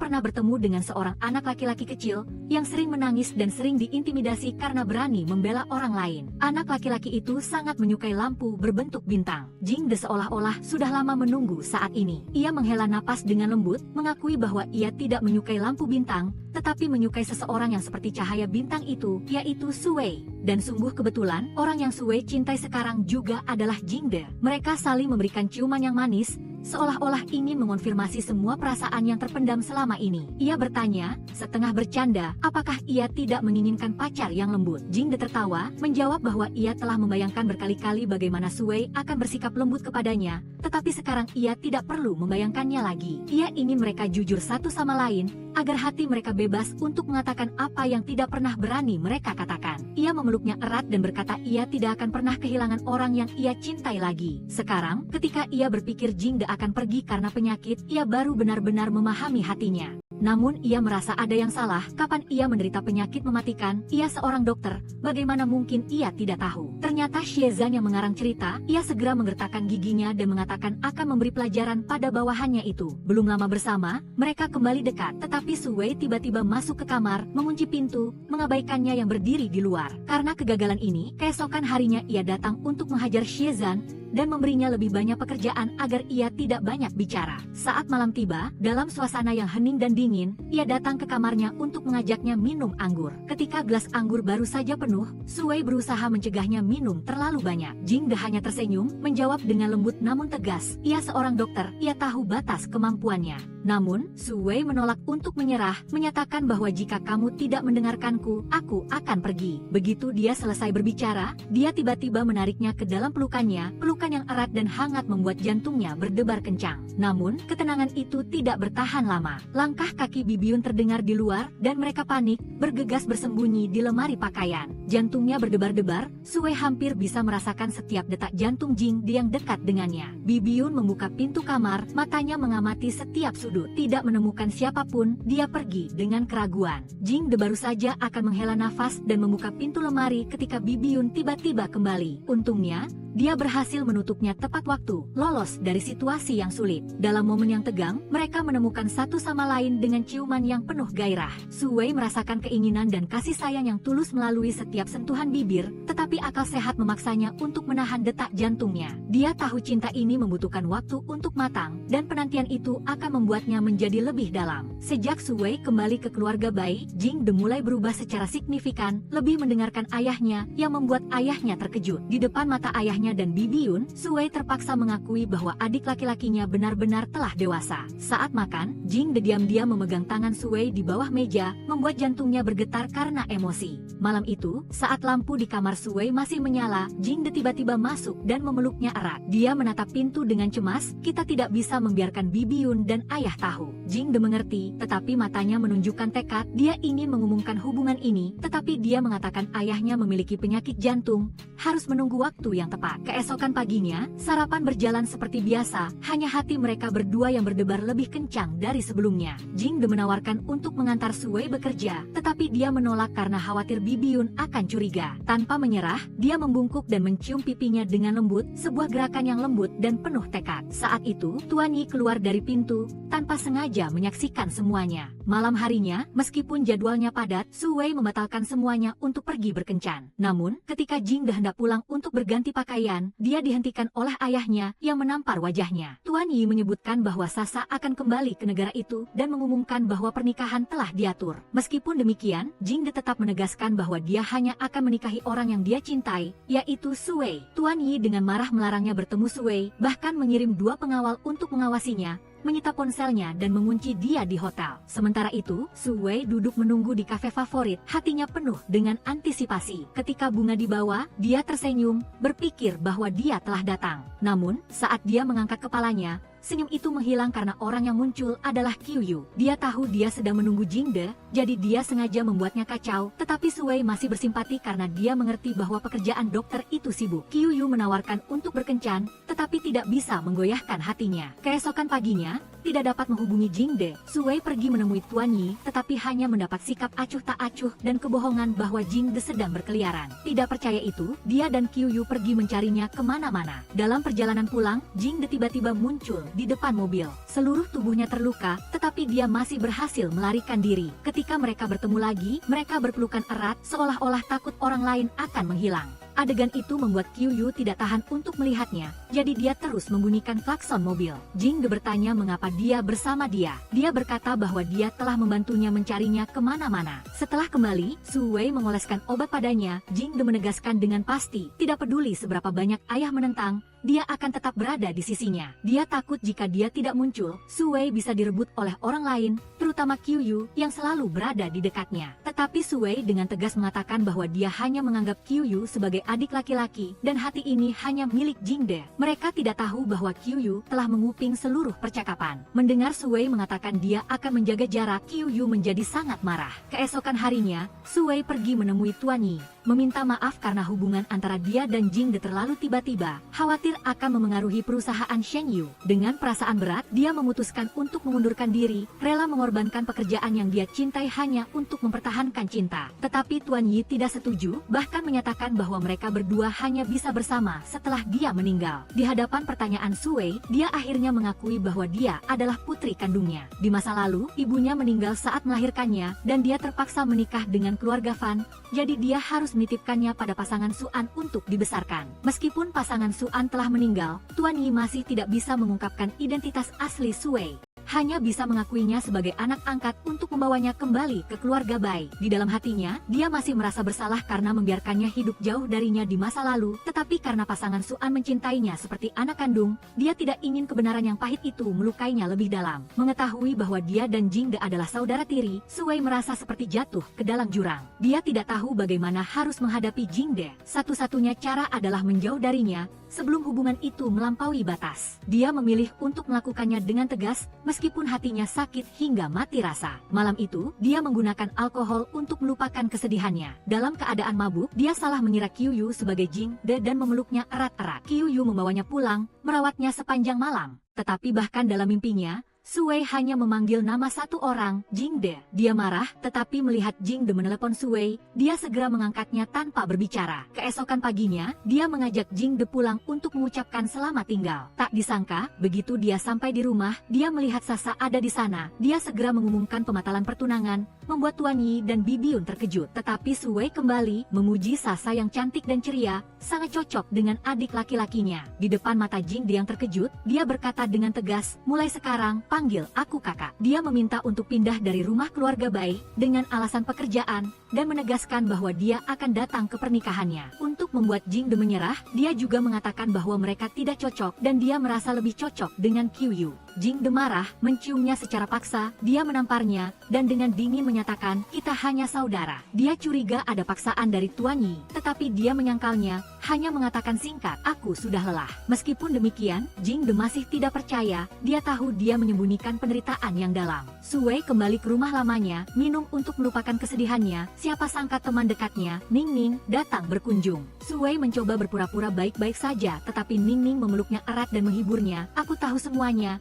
pernah bertemu dengan seorang anak laki-laki kecil yang sering menangis dan sering diintimidasi karena berani membela orang lain. Anak laki-laki itu sangat menyukai lampu berbentuk bintang. Jingde seolah-olah sudah lama menunggu saat ini. Ia menghela napas dengan lembut, mengakui bahwa ia tidak menyukai lampu bintang, tetapi menyukai seseorang yang seperti cahaya bintang itu, yaitu Suwei. Dan sungguh kebetulan, orang yang Suwei cintai sekarang juga adalah Jingde. Mereka saling memberikan ciuman yang manis, seolah-olah ingin mengonfirmasi semua perasaan yang terpendam selama ini. Ia bertanya, setengah bercanda, apakah ia tidak menginginkan pacar yang lembut. Jingde tertawa, menjawab bahwa ia telah membayangkan berkali-kali bagaimana Suwei akan bersikap lembut kepadanya, tetapi sekarang ia tidak perlu membayangkannya lagi. Ia ingin mereka jujur satu sama lain, agar hati mereka bebas untuk mengatakan apa yang tidak pernah berani mereka katakan. Ia memeluknya erat dan berkata ia tidak akan pernah kehilangan orang yang ia cintai lagi. Sekarang, ketika ia berpikir Jingde akan pergi karena penyakit, ia baru benar-benar memahami hatinya. Namun ia merasa ada yang salah. Kapan ia menderita penyakit mematikan? Ia seorang dokter, bagaimana mungkin ia tidak tahu? Ternyata Shiezan yang mengarang cerita. Ia segera menggertakkan giginya dan mengatakan akan memberi pelajaran pada bawahannya itu. Belum lama bersama, mereka kembali dekat. Tetapi Suwei tiba-tiba masuk ke kamar, mengunci pintu, mengabaikannya yang berdiri di luar. Karena kegagalan ini, keesokan harinya ia datang untuk menghajar Shiezan dan memberinya lebih banyak pekerjaan agar ia tidak banyak bicara. Saat malam tiba, dalam suasana yang hening dan dingin, ia datang ke kamarnya untuk mengajaknya minum anggur. Ketika gelas anggur baru saja penuh, Suwei berusaha mencegahnya minum terlalu banyak. Jingde hanya tersenyum, menjawab dengan lembut namun tegas. Ia seorang dokter, ia tahu batas kemampuannya. Namun, Suwei menolak untuk menyerah, menyatakan bahwa jika kamu tidak mendengarkanku, aku akan pergi. Begitu dia selesai berbicara, dia tiba-tiba menariknya ke dalam pelukannya. Pelukan yang erat dan hangat membuat jantungnya berdebar kencang. Namun, ketenangan itu tidak bertahan lama. Langkah kaki Bibiun terdengar di luar, dan mereka panik, bergegas bersembunyi di lemari pakaian. Jantungnya berdebar-debar, Suwei hampir bisa merasakan setiap detak jantung Jingde yang dekat dengannya. Bibiun membuka pintu kamar, matanya mengamati setiap sudut. Tidak menemukan siapapun, dia pergi dengan keraguan. Jingde baru saja akan menghela nafas dan membuka pintu lemari ketika Bibiun tiba-tiba kembali. Untungnya, dia berhasil menutupnya tepat waktu, lolos dari situasi yang sulit. Dalam momen yang tegang, mereka menemukan satu sama lain dengan ciuman yang penuh gairah. Suwei merasakan keinginan dan kasih sayang yang tulus melalui setiap sentuhan bibir, tetapi akal sehat memaksanya untuk menahan detak jantungnya. Dia tahu cinta ini membutuhkan waktu untuk matang, dan penantian itu akan membuatnya menjadi lebih dalam. Sejak Suwei kembali ke keluarga bayi, Jingde mulai berubah secara signifikan, lebih mendengarkan ayahnya, yang membuat ayahnya terkejut. Di depan mata ayahnya dan Bibiun, Suwei terpaksa mengakui bahwa adik laki-lakinya benar-benar telah dewasa. Saat makan, Jingde diam-diam memegang tangan Suwei di bawah meja, membuat jantungnya bergetar karena emosi. Malam itu, saat lampu di kamar Suwei masih menyala, Jingde tiba-tiba masuk dan memeluknya erat. Dia menatap pintu dengan cemas, kita tidak bisa membiarkan Bibiun dan ayah tahu. Jingde mengerti, tetapi matanya menunjukkan tekad, dia ingin mengumumkan hubungan ini, tetapi dia mengatakan ayahnya memiliki penyakit jantung, harus menunggu waktu yang tepat. Keesokan paginya, sarapan berjalan seperti biasa, hanya hati mereka berdua yang berdebar lebih kencang dari sebelumnya. Jingde menawarkan untuk mengantar Suwei bekerja, tetapi dia menolak karena khawatir Bibiun akan curiga. Tanpa menyerah, dia membungkuk dan mencium pipinya dengan lembut, sebuah gerakan yang lembut dan penuh tekad. Saat itu, Tuan Yi keluar dari pintu, tanpa sengaja menyaksikan semuanya. Malam harinya, meskipun jadwalnya padat, Suwei membatalkan semuanya untuk pergi berkencan. Namun, ketika Jingde hendak pulang untuk berganti pakaian, dia dihentikan oleh ayahnya yang menampar wajahnya. Tuan Yi menyebutkan bahwa Sasa akan kembali ke negara itu dan mengumumkan bahwa pernikahan telah diatur. Meskipun demikian, Jingde tetap menegaskan bahwa dia hanya akan menikahi orang yang dia cintai, yaitu Suwei. Tuan Yi dengan marah melarangnya bertemu Suwei, bahkan mengirim 2 pengawal untuk mengawasinya, menyita ponselnya dan mengunci dia di hotel. Sementara itu, Suwei duduk menunggu di kafe favorit, hatinya penuh dengan antisipasi. Ketika bunga dibawa, dia tersenyum, berpikir bahwa dia telah datang. Namun, saat dia mengangkat kepalanya, senyum itu menghilang karena orang yang muncul adalah Qiuyu. Dia tahu dia sedang menunggu Jingde, jadi dia sengaja membuatnya kacau, tetapi Suwei masih bersimpati karena dia mengerti bahwa pekerjaan dokter itu sibuk. Qiuyu menawarkan untuk berkencan, tetapi tidak bisa menggoyahkan hatinya. Keesokan paginya, tidak dapat menghubungi Jingde, Suwei pergi menemui Tuan Yi, tetapi hanya mendapat sikap acuh tak acuh dan kebohongan bahwa Jingde sedang berkeliaran. Tidak percaya itu, dia dan Qiuyu pergi mencarinya kemana-mana. Dalam perjalanan pulang, Jingde tiba-tiba muncul di depan mobil. Seluruh tubuhnya terluka, tetapi dia masih berhasil melarikan diri. Ketika mereka bertemu lagi, mereka berpelukan erat, seolah-olah takut orang lain akan menghilang. Adegan itu membuat Qiuyu tidak tahan untuk melihatnya, jadi dia terus membunyikan klakson mobil. Jingde bertanya mengapa dia bersama dia. Dia berkata bahwa dia telah membantunya mencarinya kemana-mana. Setelah kembali, Suwei mengoleskan obat padanya. Jingde menegaskan dengan pasti, tidak peduli seberapa banyak ayah menentang, dia akan tetap berada di sisinya. Dia takut jika dia tidak muncul, Suwei bisa direbut oleh orang lain, terutama Qiuyu yang selalu berada di dekatnya. Tetapi Suwei dengan tegas mengatakan bahwa dia hanya menganggap Qiuyu sebagai adik laki-laki, dan hati ini hanya milik Jingde. Mereka tidak tahu bahwa Qiuyu telah menguping seluruh percakapan. Mendengar Suwei mengatakan dia akan menjaga jarak, Qiuyu menjadi sangat marah. Keesokan harinya, Suwei pergi menemui Tuan Yi, meminta maaf karena hubungan antara dia dan Jingde terlalu tiba-tiba, khawatir akan memengaruhi perusahaan Shengyu. Dengan perasaan berat, dia memutuskan untuk mengundurkan diri, rela mengorbankan pekerjaan yang dia cintai hanya untuk mempertahankan cinta. Tetapi Tuan Yi tidak setuju, bahkan menyatakan bahwa mereka berdua hanya bisa bersama setelah dia meninggal. Di hadapan pertanyaan Suwei, dia akhirnya mengakui bahwa dia adalah putri kandungnya. Di masa lalu, ibunya meninggal saat melahirkannya, dan dia terpaksa menikah dengan keluarga Fan, jadi dia harus menitipkannya pada pasangan Suan untuk dibesarkan. Meskipun pasangan Suan telah meninggal, Tuan Yi masih tidak bisa mengungkapkan identitas asli Suwei. Hanya bisa mengakuinya sebagai anak angkat untuk membawanya kembali ke keluarga Bai. Di dalam hatinya, dia masih merasa bersalah karena membiarkannya hidup jauh darinya di masa lalu, tetapi karena pasangan Suan mencintainya seperti anak kandung, dia tidak ingin kebenaran yang pahit itu melukainya lebih dalam. Mengetahui bahwa dia dan Jingde adalah saudara tiri, Suwei merasa seperti jatuh ke dalam jurang. Dia tidak tahu bagaimana harus menghadapi Jingde. Satu-satunya cara adalah menjauh darinya, sebelum hubungan itu melampaui batas. Dia memilih untuk melakukannya dengan tegas, meskipun hatinya sakit hingga mati rasa. Malam itu, dia menggunakan alkohol untuk melupakan kesedihannya. Dalam keadaan mabuk, dia salah mengira Qiuyu sebagai Jingde dan memeluknya erat-erat. Qiuyu membawanya pulang, merawatnya sepanjang malam. Tetapi bahkan dalam mimpinya, Suwei hanya memanggil nama satu orang, Jingde. Dia marah, tetapi melihat Jingde menelepon Suwei, dia segera mengangkatnya tanpa berbicara. Keesokan paginya, dia mengajak Jingde pulang untuk mengucapkan selamat tinggal. Tak disangka, begitu dia sampai di rumah, dia melihat Sasa ada di sana. Dia segera mengumumkan pembatalan pertunangan, membuat Tuan Yi dan Bibiun terkejut. Tetapi Suwei kembali memuji Sasa yang cantik dan ceria, sangat cocok dengan adik laki-lakinya. Di depan mata Jingde yang terkejut, dia berkata dengan tegas, mulai sekarang, panggil aku kakak. Dia meminta untuk pindah dari rumah keluarga Bai dengan alasan pekerjaan dan menegaskan bahwa dia akan datang ke pernikahannya. Untuk membuat Jingde menyerah, dia juga mengatakan bahwa mereka tidak cocok dan dia merasa lebih cocok dengan Qiuyu. Jingde marah, menciumnya secara paksa, dia menamparnya, dan dengan dingin menyatakan, kita hanya saudara. Dia curiga ada paksaan dari Tuan Yi, tetapi dia menyangkalnya, hanya mengatakan singkat, aku sudah lelah. Meskipun demikian, Jingde masih tidak percaya, dia tahu dia menyembunyikan penderitaan yang dalam. Suwei kembali ke rumah lamanya, minum untuk melupakan kesedihannya, siapa sangka teman dekatnya, Ning Ning, datang berkunjung. Suwei mencoba berpura-pura baik-baik saja, tetapi Ning Ning memeluknya erat dan menghiburnya, aku tahu semuanya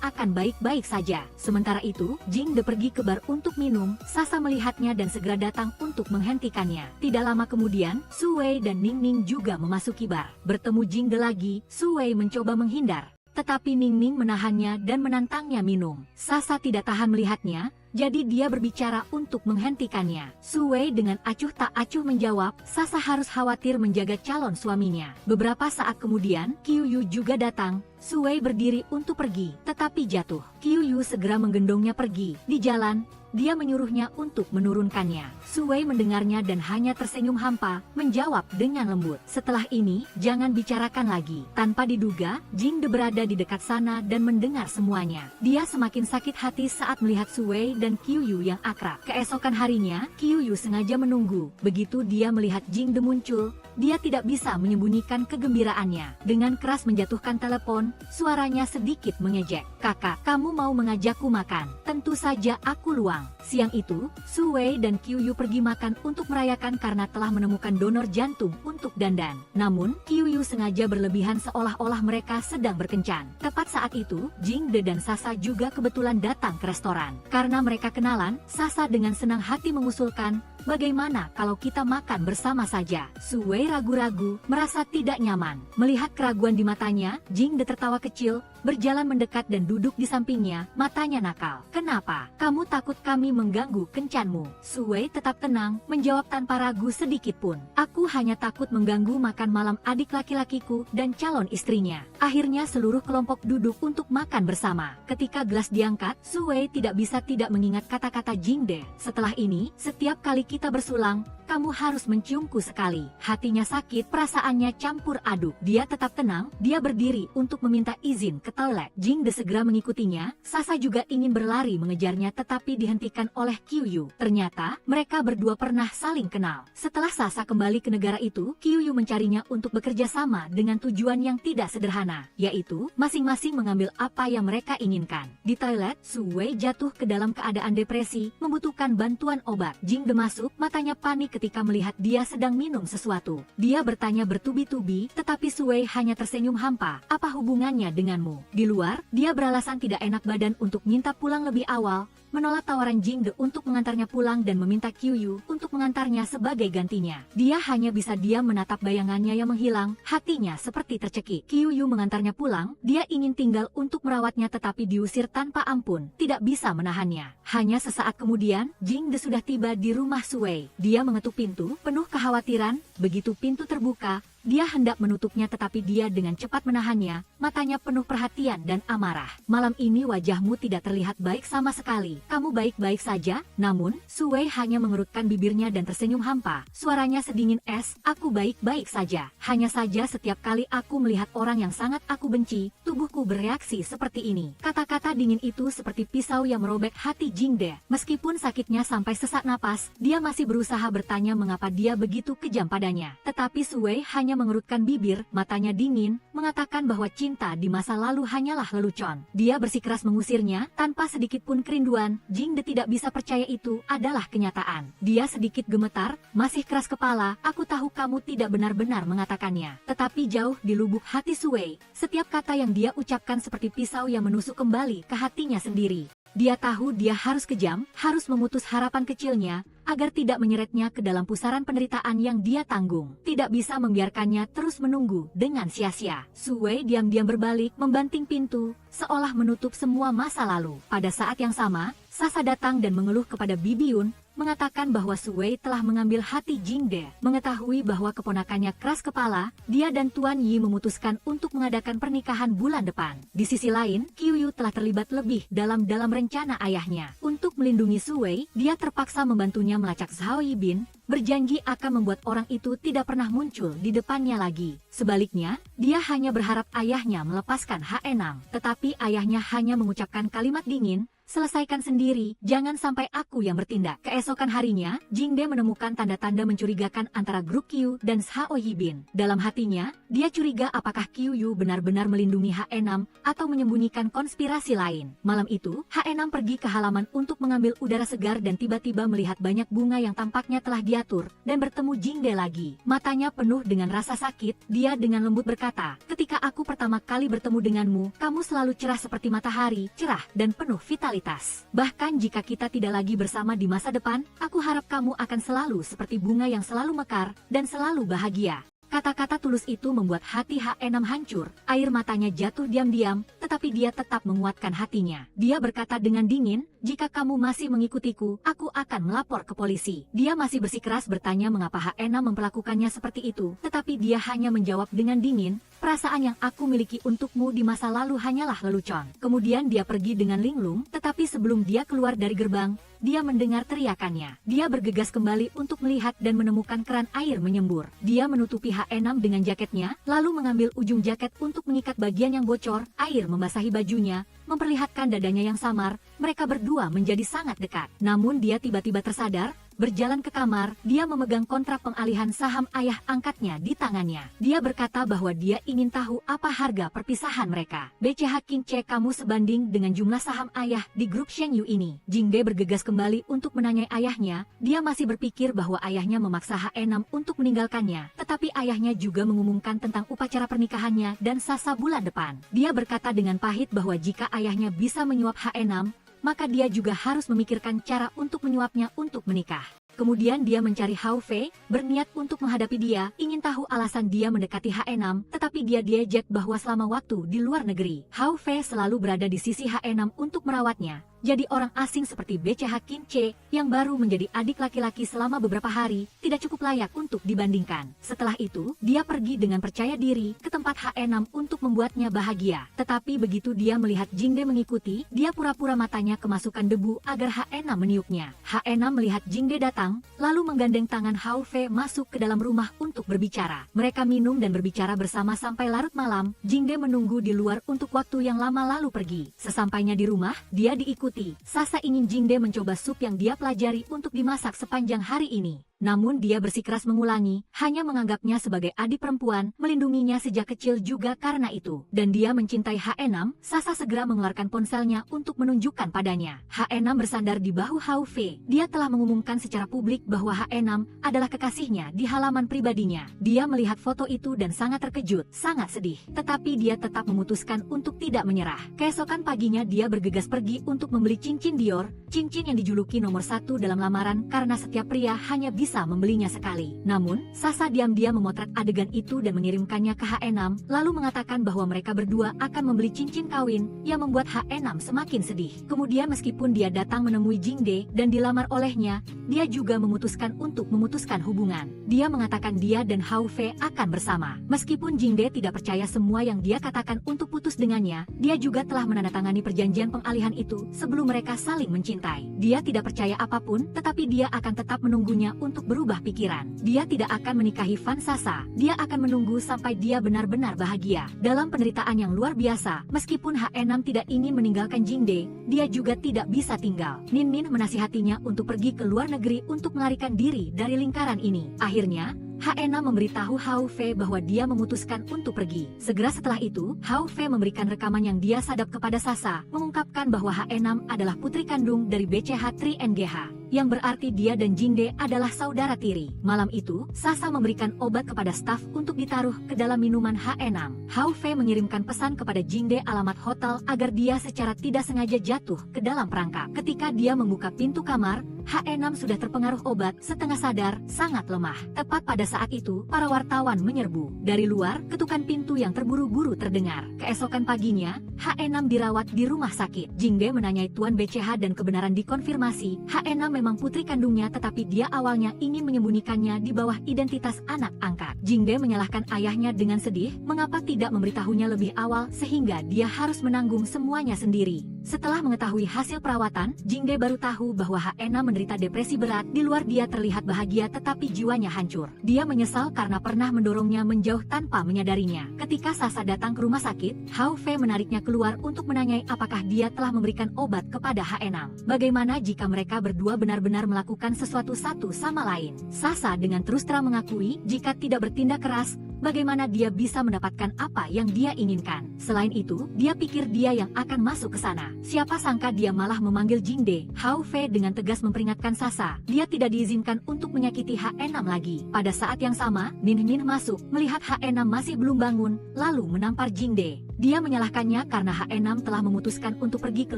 akan baik-baik saja. Sementara itu, Jingde pergi ke bar untuk minum, Sasa melihatnya dan segera datang untuk menghentikannya. Tidak lama kemudian, Suwei dan Ning Ning juga memasuki bar. Bertemu Jingde lagi, Suwei mencoba menghindar, tetapi Ning Ning menahannya dan menantangnya minum. Sasa tidak tahan melihatnya, jadi dia berbicara untuk menghentikannya. Suwei dengan acuh tak acuh menjawab, Sasa harus khawatir menjaga calon suaminya. Beberapa saat kemudian, Qiuyu juga datang. Suwei berdiri untuk pergi, tetapi jatuh. Qiuyu segera menggendongnya pergi. Di jalan, dia menyuruhnya untuk menurunkannya. Su Wei mendengarnya dan hanya tersenyum hampa, menjawab dengan lembut. Setelah ini, jangan bicarakan lagi. Tanpa diduga, Jing De berada di dekat sana dan mendengar semuanya. Dia semakin sakit hati saat melihat Su Wei dan Qiu Yu yang akrab. Keesokan harinya, Qiu Yu sengaja menunggu. Begitu dia melihat Jing De muncul, dia tidak bisa menyembunyikan kegembiraannya. Dengan keras menjatuhkan telepon, suaranya sedikit mengejek. "Kakak, kamu mau mengajakku makan? Tentu saja aku luang." Siang itu, Su Wei dan Qiu Yu pergi makan untuk merayakan karena telah menemukan donor jantung untuk dandan. Namun, Qiu Yu sengaja berlebihan seolah-olah mereka sedang berkencan. Tepat saat itu, Jing De dan Sasa juga kebetulan datang ke restoran. Karena mereka kenalan, Sasa dengan senang hati mengusulkan, "Bagaimana kalau kita makan bersama saja?" Su Wei ragu-ragu, merasa tidak nyaman. Melihat keraguan di matanya, Jing De tertawa kecil, berjalan mendekat dan duduk di sampingnya, matanya nakal. "Kenapa? Kamu takut kami mengganggu kencanmu?" Su Wei tetap tenang, menjawab tanpa ragu sedikit pun. "Aku hanya takut mengganggu makan malam adik laki-lakiku dan calon istrinya." Akhirnya seluruh kelompok duduk untuk makan bersama. Ketika gelas diangkat, Su Wei tidak bisa tidak mengingat kata-kata Jing De. "Setelah ini, setiap kali kita bersulang, kamu harus menciumku sekali." Hatinya sakit, perasaannya campur aduk. Dia tetap tenang, dia berdiri untuk meminta izin ke toilet. Jing De segera mengikutinya. Sasa juga ingin berlari mengejarnya tetapi dihentikan oleh Qiu Yu. Ternyata, mereka berdua pernah saling kenal. Setelah Sasa kembali ke negara itu, Qiu Yu mencarinya untuk bekerja sama dengan tujuan yang tidak sederhana, yaitu masing-masing mengambil apa yang mereka inginkan. Di toilet, Su Wei jatuh ke dalam keadaan depresi, membutuhkan bantuan obat. Jing De masuk, matanya panik ketika melihat dia sedang minum sesuatu. Dia bertanya bertubi-tubi, tetapi Su Wei hanya tersenyum hampa. "Apa hubungannya denganmu?" Di luar, dia beralasan tidak enak badan untuk minta pulang lebih awal, menolak tawaran Jing De untuk mengantarnya pulang dan meminta Qiu Yu untuk mengantarnya sebagai gantinya. Dia hanya bisa diam menatap bayangannya yang menghilang, hatinya seperti tercekik. Qiu Yu mengantarnya pulang, dia ingin tinggal untuk merawatnya tetapi diusir tanpa ampun, tidak bisa menahannya. Hanya sesaat kemudian, Jing De sudah tiba di rumah Su Wei. Dia mengetuk pintu, penuh kekhawatiran. Begitu pintu terbuka, dia hendak menutupnya tetapi dia dengan cepat menahannya, matanya penuh perhatian dan amarah. "Malam ini wajahmu tidak terlihat baik sama sekali. Kamu baik-baik saja?" Namun, Su Wei hanya mengerutkan bibirnya dan tersenyum hampa. Suaranya sedingin es, "Aku baik-baik saja. Hanya saja setiap kali aku melihat orang yang sangat aku benci, tubuhku bereaksi seperti ini." Kata-kata dingin itu seperti pisau yang merobek hati Jing De. Meskipun sakitnya sampai sesak napas, dia masih berusaha bertanya mengapa dia begitu kejam padanya. Tetapi Su Wei hanya mengerutkan bibir, matanya dingin, mengatakan bahwa cinta di masa lalu hanyalah lelucon. Dia bersikeras mengusirnya, tanpa sedikit pun kerinduan. Jing De tidak bisa percaya itu adalah kenyataan. Dia sedikit gemetar, masih keras kepala, "Aku tahu kamu tidak benar-benar mengatakannya." Tetapi jauh di lubuk hati Su Wei, setiap kata yang dia ucapkan seperti pisau yang menusuk kembali ke hatinya sendiri. Dia tahu dia harus kejam, harus memutus harapan kecilnya, agar tidak menyeretnya ke dalam pusaran penderitaan yang dia tanggung. Tidak bisa membiarkannya terus menunggu dengan sia-sia. Su Wei diam-diam berbalik, membanting pintu, seolah menutup semua masa lalu. Pada saat yang sama, Sasa datang dan mengeluh kepada Bibi Yun, mengatakan bahwa Su Wei telah mengambil hati Jing De. Mengetahui bahwa keponakannya keras kepala, dia dan Tuan Yi memutuskan untuk mengadakan pernikahan bulan depan. Di sisi lain, Qiu Yu telah terlibat lebih dalam rencana ayahnya. Untuk melindungi Su Wei, dia terpaksa membantunya melacak Zhao Yibin, berjanji akan membuat orang itu tidak pernah muncul di depannya lagi. Sebaliknya, dia hanya berharap ayahnya melepaskan Haenam. Tetapi ayahnya hanya mengucapkan kalimat dingin, "Selesaikan sendiri, jangan sampai aku yang bertindak." Keesokan harinya, Jing De menemukan tanda-tanda mencurigakan antara grup Qiu dan Zhao Yibin. Dalam hatinya, dia curiga apakah Qiu Yu benar-benar melindungi H6 atau menyembunyikan konspirasi lain. Malam itu, H6 pergi ke halaman untuk mengambil udara segar dan tiba-tiba melihat banyak bunga yang tampaknya telah diatur, dan bertemu Jing De lagi. Matanya penuh dengan rasa sakit, dia dengan lembut berkata, "Ketika aku pertama kali bertemu denganmu, kamu selalu cerah seperti matahari, cerah dan penuh vitalitas. Bahkan jika kita tidak lagi bersama di masa depan, aku harap kamu akan selalu seperti bunga yang selalu mekar dan selalu bahagia." Kata-kata tulus itu membuat hati H6 hancur, air matanya jatuh diam-diam, tetapi dia tetap menguatkan hatinya. Dia berkata dengan dingin, "Jika kamu masih mengikutiku, aku akan melapor ke polisi." Dia masih bersikeras bertanya mengapa H6 memperlakukannya seperti itu, tetapi dia hanya menjawab dengan dingin, "Perasaan yang aku miliki untukmu di masa lalu hanyalah lelucon." Kemudian dia pergi dengan linglung, tetapi sebelum dia keluar dari gerbang, dia mendengar teriakannya. Dia bergegas kembali untuk melihat dan menemukan keran air menyembur. Dia menutupi H6 dengan jaketnya, lalu mengambil ujung jaket untuk mengikat bagian yang bocor. Air membasahi bajunya, memperlihatkan dadanya yang samar. Mereka berdua menjadi sangat dekat. Namun dia tiba-tiba tersadar. Berjalan ke kamar, dia memegang kontrak pengalihan saham ayah angkatnya di tangannya. Dia berkata bahwa dia ingin tahu apa harga perpisahan mereka. BCH King C, kamu sebanding dengan jumlah saham ayah di grup Sheng Yu ini. Jingde bergegas kembali untuk menanyai ayahnya. Dia masih berpikir bahwa ayahnya memaksa H6 untuk meninggalkannya. Tetapi ayahnya juga mengumumkan tentang upacara pernikahannya dan Sasa bulan depan. Dia berkata dengan pahit bahwa jika ayahnya bisa menyuap H6, maka dia juga harus memikirkan cara untuk menyuapnya untuk menikah. Kemudian dia mencari Hao Fei, berniat untuk menghadapi dia, ingin tahu alasan dia mendekati H6, tetapi dia diejek bahwa selama waktu di luar negeri, Hao Fei selalu berada di sisi H6 untuk merawatnya. Jadi orang asing seperti BCH King C yang baru menjadi adik laki-laki selama beberapa hari tidak cukup layak untuk dibandingkan. Setelah itu, dia pergi dengan percaya diri ke tempat H6 untuk membuatnya bahagia. Tetapi begitu dia melihat Jingde mengikuti, dia pura-pura matanya kemasukan debu agar H6 meniupnya. H6 melihat Jingde datang, lalu menggandeng tangan Hao Fei masuk ke dalam rumah untuk berbicara. Mereka minum dan berbicara bersama sampai larut malam. Jingde menunggu di luar untuk waktu yang lama lalu pergi. Sesampainya di rumah, dia diikuti. Sasa ingin Jingde mencoba sup yang dia pelajari untuk dimasak sepanjang hari ini. Namun dia bersikeras mengulangi, hanya menganggapnya sebagai adik perempuan, melindunginya sejak kecil juga karena itu. Dan dia mencintai H6, Sasa segera mengeluarkan ponselnya untuk menunjukkan padanya. H6 bersandar di bahu Hao Fei. Dia telah mengumumkan secara publik bahwa H6 adalah kekasihnya di halaman pribadinya. Dia melihat foto itu dan sangat terkejut, sangat sedih. Tetapi dia tetap memutuskan untuk tidak menyerah. Keesokan paginya dia bergegas pergi untuk membeli cincin Dior, cincin yang dijuluki nomor 1 dalam lamaran karena setiap pria hanya bisa membelinya sekali. Namun, Sasa diam-diam memotret adegan itu dan mengirimkannya ke H6, lalu mengatakan bahwa mereka berdua akan membeli cincin kawin, yang membuat H6 semakin sedih. Kemudian meskipun dia datang menemui Jingde dan dilamar olehnya, dia juga memutuskan untuk memutuskan hubungan. Dia mengatakan dia dan Hao Fei akan bersama. Meskipun Jingde tidak percaya semua yang dia katakan untuk putus dengannya, dia juga telah menandatangani perjanjian pengalihan itu sebelum mereka saling mencintai. Dia tidak percaya apapun, tetapi dia akan tetap menunggunya untuk berubah pikiran. Dia tidak akan menikahi Van Sasa. Dia akan menunggu sampai dia benar-benar bahagia. Dalam penderitaan yang luar biasa, meskipun H6 tidak ingin meninggalkan Jingde, dia juga tidak bisa tinggal. Nin menasihatinya untuk pergi ke luar negeri untuk melarikan diri dari lingkaran ini. Akhirnya, H6 memberitahu Hao Fei bahwa dia memutuskan untuk pergi. Segera setelah itu, Hao Fei memberikan rekaman yang dia sadap kepada Sasa, mengungkapkan bahwa H6 adalah putri kandung dari BCH Tri NGH, yang berarti dia dan Jingde adalah saudara tiri. Malam itu, Sasa memberikan obat kepada staf untuk ditaruh ke dalam minuman H6. Hao Fei mengirimkan pesan kepada Jingde alamat hotel agar dia secara tidak sengaja jatuh ke dalam perangkap. Ketika dia membuka pintu kamar, H6 sudah terpengaruh obat, setengah sadar, sangat lemah. Tepat pada saat itu, para wartawan menyerbu. Dari luar, ketukan pintu yang terburu-buru terdengar. Keesokan paginya, H6 dirawat di rumah sakit. Jingde menanyai Tuan BCH dan kebenaran dikonfirmasi. H6 memang putri kandungnya, tetapi dia awalnya ingin menyembunyikannya di bawah identitas anak angkat. Jingde menyalahkan ayahnya dengan sedih, mengapa tidak memberitahunya lebih awal sehingga dia harus menanggung semuanya sendiri. Setelah mengetahui hasil perawatan, Jingde baru tahu bahwa H6 menderita depresi berat. Di luar dia terlihat bahagia tetapi jiwanya hancur. Dia menyesal karena pernah mendorongnya menjauh tanpa menyadarinya. Ketika Sasa datang ke rumah sakit, Hao Fei menariknya keluar untuk menanyai apakah dia telah memberikan obat kepada H6. Bagaimana jika mereka berdua benar-benar melakukan sesuatu satu sama lain? Sasa dengan terus terang mengakui jika tidak bertindak keras, bagaimana dia bisa mendapatkan apa yang dia inginkan. Selain itu, dia pikir dia yang akan masuk ke sana. Siapa sangka dia malah memanggil Jingde. Hao Fei dengan tegas memperingatkan Sasa, dia tidak diizinkan untuk menyakiti H6 lagi. Pada saat yang sama, Nin masuk, melihat H6 masih belum bangun, lalu menampar Jingde. Dia menyalahkannya karena H6 telah memutuskan untuk pergi ke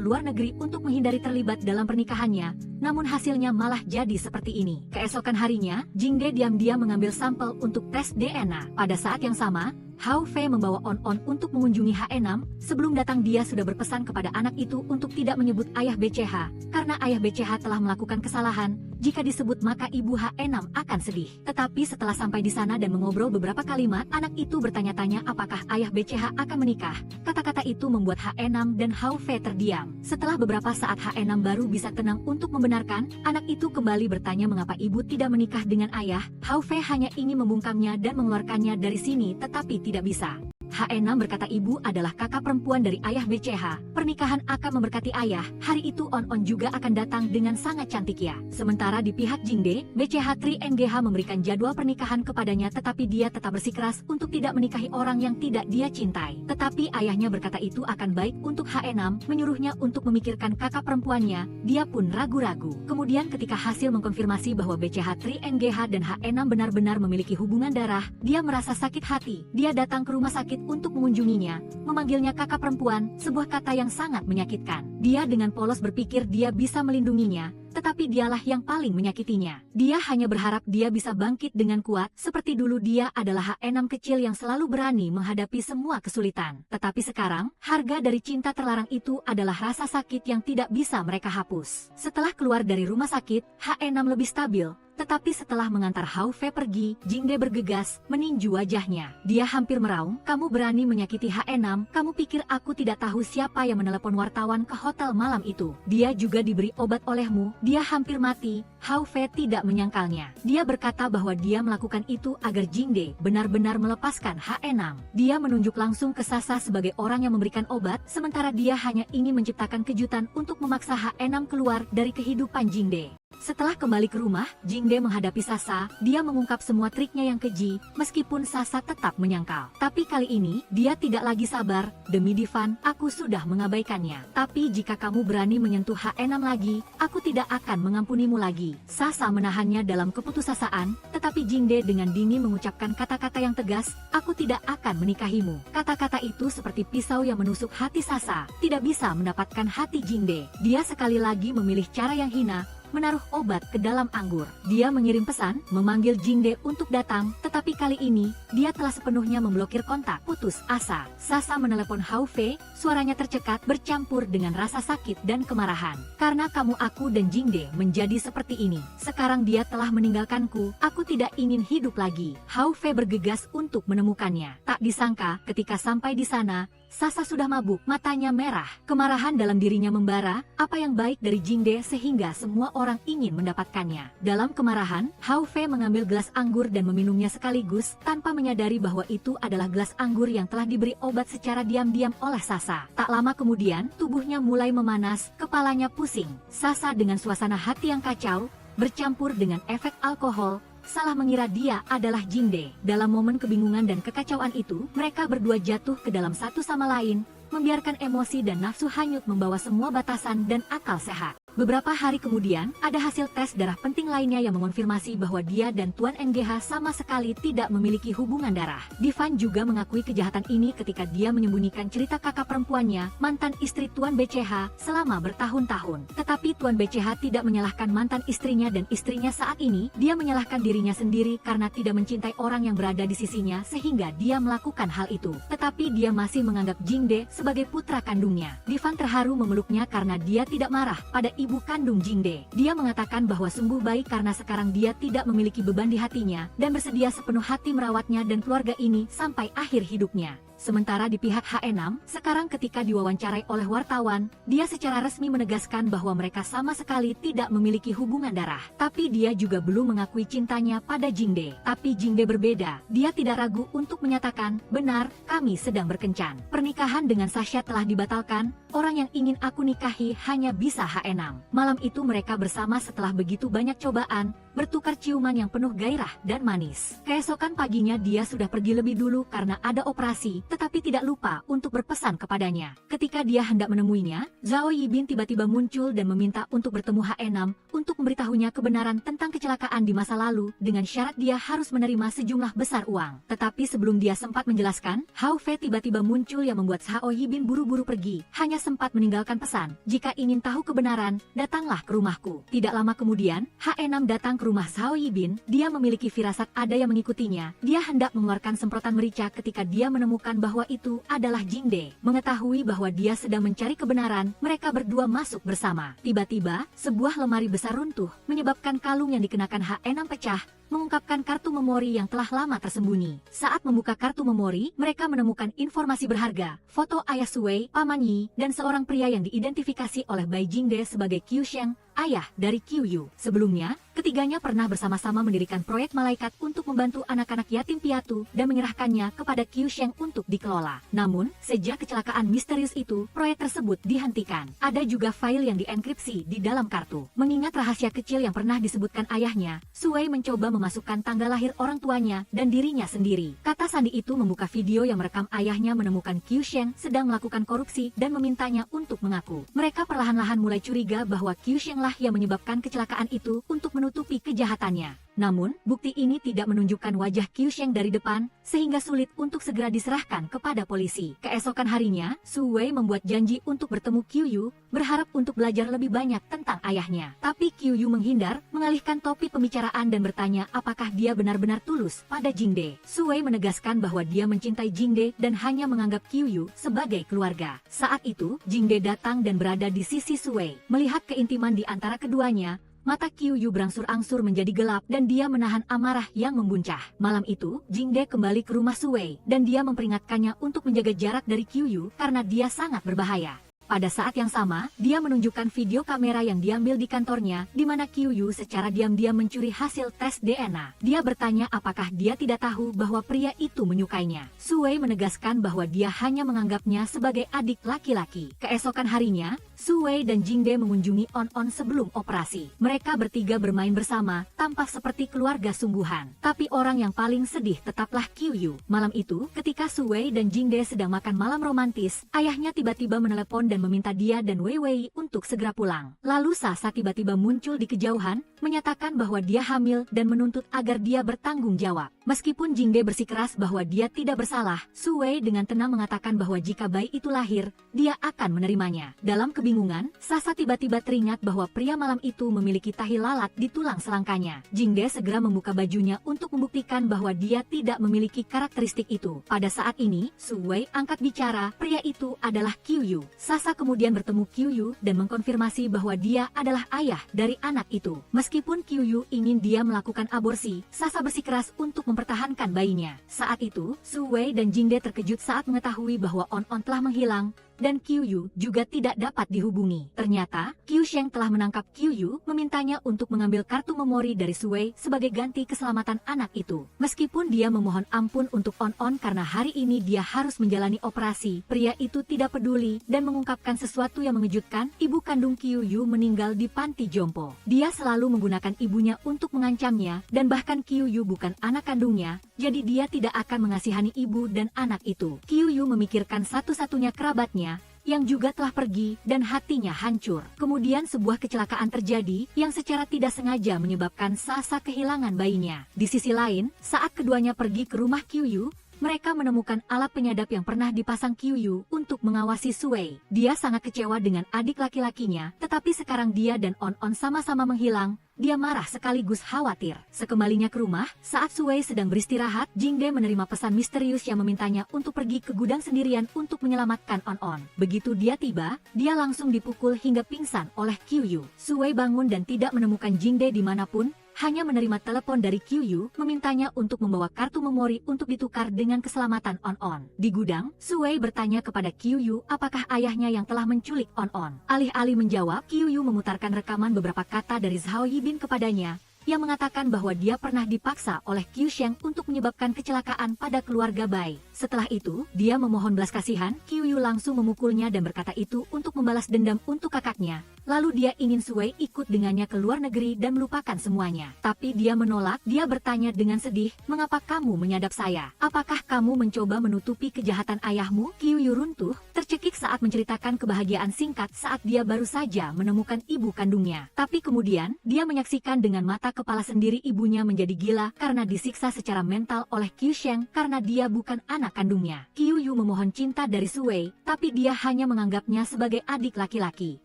luar negeri untuk menghindari terlibat dalam pernikahannya, namun hasilnya malah jadi seperti ini. Keesokan harinya, Jingde diam-diam mengambil sampel untuk tes DNA. Pada saat yang sama, Hao Fei membawa On-On untuk mengunjungi H6. Sebelum datang dia sudah berpesan kepada anak itu untuk tidak menyebut ayah BCH, karena ayah BCH telah melakukan kesalahan. Jika disebut maka ibu H6 akan sedih. Tetapi setelah sampai di sana dan mengobrol beberapa kalimat, anak itu bertanya-tanya apakah ayah BCH akan menikah. Kata-kata itu membuat H6 dan Hao Fei terdiam. Setelah beberapa saat H6 baru bisa tenang untuk membenarkan, anak itu kembali bertanya mengapa ibu tidak menikah dengan ayah. Hao Fei hanya ingin membungkamnya dan mengeluarkannya dari sini tetapi tidak bisa. H6 berkata ibu adalah kakak perempuan dari ayah BCH. Pernikahan akan memberkati ayah. Hari itu On-On juga akan datang dengan sangat cantik ya. Sementara di pihak Jingde, BCH Tri NGH memberikan jadwal pernikahan kepadanya tetapi dia tetap bersikeras untuk tidak menikahi orang yang tidak dia cintai. Tetapi ayahnya berkata itu akan baik untuk H6, menyuruhnya untuk memikirkan kakak perempuannya. Dia pun ragu-ragu. Kemudian ketika hasil mengkonfirmasi bahwa BCH Tri NGH dan H6 benar-benar memiliki hubungan darah, dia merasa sakit hati. Dia datang ke rumah sakit untuk mengunjunginya, memanggilnya kakak perempuan, sebuah kata yang sangat menyakitkan. Dia dengan polos berpikir dia bisa melindunginya, tetapi dialah yang paling menyakitinya. Dia hanya berharap dia bisa bangkit dengan kuat, seperti dulu dia adalah H6 kecil yang selalu berani menghadapi semua kesulitan. Tetapi sekarang, harga dari cinta terlarang itu adalah rasa sakit yang tidak bisa mereka hapus. Setelah keluar dari rumah sakit, H6 lebih stabil. Tetapi setelah mengantar Hao Fei pergi, Jingde bergegas, meninju wajahnya. Dia hampir meraung, kamu berani menyakiti H6, kamu pikir aku tidak tahu siapa yang menelepon wartawan ke hotel malam itu. Dia juga diberi obat olehmu, dia hampir mati. Hao Fei tidak menyangkalnya. Dia berkata bahwa dia melakukan itu agar Jingde benar-benar melepaskan H6. Dia menunjuk langsung ke Sasa sebagai orang yang memberikan obat, sementara dia hanya ingin menciptakan kejutan untuk memaksa H6 keluar dari kehidupan Jingde. Setelah kembali ke rumah, Jingde menghadapi Sasa. Dia mengungkap semua triknya yang keji, meskipun Sasa tetap menyangkal. Tapi kali ini, dia tidak lagi sabar. Demi Divan, aku sudah mengabaikannya. Tapi jika kamu berani menyentuh H6 lagi, aku tidak akan mengampunimu lagi. Sasa menahannya dalam keputusasaan, tetapi Jingde dengan dingin mengucapkan kata-kata yang tegas, aku tidak akan menikahimu. Kata-kata itu seperti pisau yang menusuk hati Sasa, tidak bisa mendapatkan hati Jingde. Dia sekali lagi memilih cara yang hina, menaruh obat ke dalam anggur. Dia mengirim pesan, memanggil Jingde untuk datang, tetapi kali ini, dia telah sepenuhnya memblokir kontak. Putus asa. Sasa menelepon Hao Fei, suaranya tercekat bercampur dengan rasa sakit dan kemarahan. Karena kamu aku dan Jingde menjadi seperti ini. Sekarang dia telah meninggalkanku, aku tidak ingin hidup lagi. Hao Fei bergegas untuk menemukannya. Tak disangka, ketika sampai di sana, Sasa sudah mabuk, matanya merah. Kemarahan dalam dirinya membara, apa yang baik dari Jingde sehingga semua orang ingin mendapatkannya. Dalam kemarahan, Hao Fei mengambil gelas anggur dan meminumnya sekaligus, tanpa menyadari bahwa itu adalah gelas anggur yang telah diberi obat secara diam-diam oleh Sasa. Tak lama kemudian, tubuhnya mulai memanas, kepalanya pusing. Sasa dengan suasana hati yang kacau, bercampur dengan efek alkohol, salah mengira dia adalah Jingde. Dalam momen kebingungan dan kekacauan itu, mereka berdua jatuh ke dalam satu sama lain, membiarkan emosi dan nafsu hanyut membawa semua batasan dan akal sehat. Beberapa hari kemudian, ada hasil tes darah penting lainnya yang mengonfirmasi bahwa dia dan Tuan NGH sama sekali tidak memiliki hubungan darah. Divan juga mengakui kejahatan ini ketika dia menyembunyikan cerita kakak perempuannya, mantan istri Tuan BCH, selama bertahun-tahun. Tetapi Tuan BCH tidak menyalahkan mantan istrinya dan istrinya saat ini, dia menyalahkan dirinya sendiri karena tidak mencintai orang yang berada di sisinya sehingga dia melakukan hal itu. Tetapi dia masih menganggap Jingde sebagai putra kandungnya. Divan terharu memeluknya karena dia tidak marah pada ibu kandung Jingde. Dia mengatakan bahwa sembuh baik karena sekarang dia tidak memiliki beban di hatinya dan bersedia sepenuh hati merawatnya dan keluarga ini sampai akhir hidupnya. Sementara di pihak H6, sekarang ketika diwawancarai oleh wartawan, dia secara resmi menegaskan bahwa mereka sama sekali tidak memiliki hubungan darah. Tapi dia juga belum mengakui cintanya pada Jingde. Tapi Jingde berbeda, dia tidak ragu untuk menyatakan, benar, kami sedang berkencan. Pernikahan dengan Sasha telah dibatalkan, orang yang ingin aku nikahi hanya bisa H6. Malam itu mereka bersama setelah begitu banyak cobaan, bertukar ciuman yang penuh gairah dan manis. Keesokan paginya dia sudah pergi lebih dulu karena ada operasi. tetapi tidak lupa untuk berpesan kepadanya. Ketika dia hendak menemuinya, Zhao Yibin tiba-tiba muncul dan meminta untuk bertemu He6 untuk memberitahunya kebenaran tentang kecelakaan di masa lalu dengan syarat dia harus menerima sejumlah besar uang. Tetapi sebelum dia sempat menjelaskan, Hao Fei tiba-tiba muncul yang membuat Zhao Yibin buru-buru pergi, hanya sempat meninggalkan pesan, "Jika ingin tahu kebenaran, datanglah ke rumahku." Tidak lama kemudian, He6 datang ke rumah Zhao Yibin. Dia memiliki firasat ada yang mengikutinya. Dia hendak mengeluarkan semprotan merica ketika dia menemukan bahwa itu adalah Jingde. Mengetahui bahwa dia sedang mencari kebenaran, mereka berdua masuk bersama. Tiba-tiba, sebuah lemari besar runtuh, menyebabkan kalung yang dikenakan He6 pecah, mengungkapkan kartu memori yang telah lama tersembunyi. Saat membuka kartu memori, mereka menemukan informasi berharga, foto ayah Sui, Paman Yi, dan seorang pria yang diidentifikasi oleh Bai Jingde sebagai Qiu Sheng, ayah dari Qiu Yu. Sebelumnya, ketiganya pernah bersama-sama mendirikan proyek malaikat untuk membantu anak-anak yatim piatu dan menyerahkannya kepada Qiu Sheng untuk dikelola. Namun, sejak kecelakaan misterius itu, proyek tersebut dihentikan. Ada juga file yang dienkripsi di dalam kartu. Mengingat rahasia kecil yang pernah disebutkan ayahnya, Sui mencoba memasukkan tanggal lahir orang tuanya dan dirinya sendiri. Kata sandi itu membuka video yang merekam ayahnya menemukan Qiu Sheng sedang melakukan korupsi dan memintanya untuk mengaku. Mereka perlahan-lahan mulai curiga bahwa Qiu Sheng lah yang menyebabkan kecelakaan itu untuk menutupi kejahatannya. Namun, bukti ini tidak menunjukkan wajah Qiu Sheng dari depan, sehingga sulit untuk segera diserahkan kepada polisi. Keesokan harinya, Su Wei membuat janji untuk bertemu Qiu Yu, berharap untuk belajar lebih banyak tentang ayahnya. Tapi Qiu Yu menghindar, mengalihkan topik pembicaraan dan bertanya apakah dia benar-benar tulus pada Jingde. Su Wei menegaskan bahwa dia mencintai Jingde dan hanya menganggap Qiu Yu sebagai keluarga. Saat itu, Jingde datang dan berada di sisi Su Wei. Melihat keintiman di antara keduanya, mata Qiu Yu berangsur-angsur menjadi gelap dan dia menahan amarah yang membuncah. Malam itu, Jingde kembali ke rumah Su Wei dan dia memperingatkannya untuk menjaga jarak dari Qiu Yu karena dia sangat berbahaya. Pada saat yang sama, dia menunjukkan video kamera yang diambil di kantornya, di mana Qiu Yu secara diam-diam mencuri hasil tes DNA. Dia bertanya apakah dia tidak tahu bahwa pria itu menyukainya. Su Wei menegaskan bahwa dia hanya menganggapnya sebagai adik laki-laki. Keesokan harinya, Su Wei dan Jingde mengunjungi On-On sebelum operasi. Mereka bertiga bermain bersama, tampak seperti keluarga sungguhan. Tapi orang yang paling sedih tetaplah Qiu Yu. Malam itu, ketika Su Wei dan Jingde sedang makan malam romantis, ayahnya tiba-tiba menelepon dan meminta dia dan Wei Wei untuk segera pulang. Lalu Sasa tiba-tiba muncul di kejauhan, menyatakan bahwa dia hamil dan menuntut agar dia bertanggung jawab. Meskipun Jingde bersikeras bahwa dia tidak bersalah, Su Wei dengan tenang mengatakan bahwa jika bayi itu lahir, dia akan menerimanya. Dalam kebingungan, Sasa tiba-tiba teringat bahwa pria malam itu memiliki tahi lalat di tulang selangkanya. Jingde segera membuka bajunya untuk membuktikan bahwa dia tidak memiliki karakteristik itu. Pada saat ini, Su Wei angkat bicara, pria itu adalah Qiu Yu. Sasa kemudian bertemu Qiu Yu dan mengkonfirmasi bahwa dia adalah ayah dari anak itu. Meskipun Qiu Yu ingin dia melakukan aborsi, Sasa bersikeras untuk mempertahankan bayinya. Saat itu, Su Wei dan Jingde terkejut saat mengetahui bahwa On-On telah menghilang, dan Qiu Yu juga tidak dapat dihubungi. Ternyata, Qiu Sheng telah menangkap Qiu Yu, memintanya untuk mengambil kartu memori dari Su Wei sebagai ganti keselamatan anak itu. Meskipun dia memohon ampun untuk On-On karena hari ini dia harus menjalani operasi, pria itu tidak peduli dan mengungkapkan sesuatu yang mengejutkan, ibu kandung Qiu Yu meninggal di panti jompo. Dia selalu menggunakan ibunya untuk mengancamnya, dan bahkan Qiu Yu bukan anak kandungnya, jadi dia tidak akan mengasihani ibu dan anak itu. Qiu Yu memikirkan satu-satunya kerabatnya, yang juga telah pergi dan hatinya hancur. Kemudian sebuah kecelakaan terjadi yang secara tidak sengaja menyebabkan Sasa kehilangan bayinya. Di sisi lain, saat keduanya pergi ke rumah Qiu Yu, mereka menemukan alat penyadap yang pernah dipasang Qiu Yu untuk mengawasi Su Wei. Dia sangat kecewa dengan adik laki-lakinya, tetapi sekarang dia dan On-On sama-sama menghilang. Dia marah sekaligus khawatir. Sekembalinya ke rumah, saat Su Wei sedang beristirahat, Jingde menerima pesan misterius yang memintanya untuk pergi ke gudang sendirian untuk menyelamatkan On-On. Begitu dia tiba, dia langsung dipukul hingga pingsan oleh Qiu Yu. Su Wei bangun dan tidak menemukan Jingde dimanapun, hanya menerima telepon dari Qiu Yu, memintanya untuk membawa kartu memori untuk ditukar dengan keselamatan On-On. Di gudang, Su Wei bertanya kepada Qiu Yu apakah ayahnya yang telah menculik On-On. Alih-alih menjawab, Qiu Yu memutarkan rekaman beberapa kata dari Zhao Yibin kepadanya, yang mengatakan bahwa dia pernah dipaksa oleh Qiu Sheng untuk menyebabkan kecelakaan pada keluarga Bai. Setelah itu, dia memohon belas kasihan. Qiu Yu langsung memukulnya dan berkata itu untuk membalas dendam untuk kakaknya. Lalu dia ingin Sui ikut dengannya ke luar negeri dan melupakan semuanya. Tapi dia menolak. Dia bertanya dengan sedih, "Mengapa kamu menyadap saya? Apakah kamu mencoba menutupi kejahatan ayahmu?" Qiu Yu runtuh, tercekik saat menceritakan kebahagiaan singkat saat dia baru saja menemukan ibu kandungnya. Tapi kemudian, dia menyaksikan dengan mata kepala sendiri ibunya menjadi gila karena disiksa secara mental oleh Qiu Sheng karena dia bukan anak kandungnya. Qiu Yu memohon cinta dari Sui, tapi dia hanya menganggapnya sebagai adik laki-laki.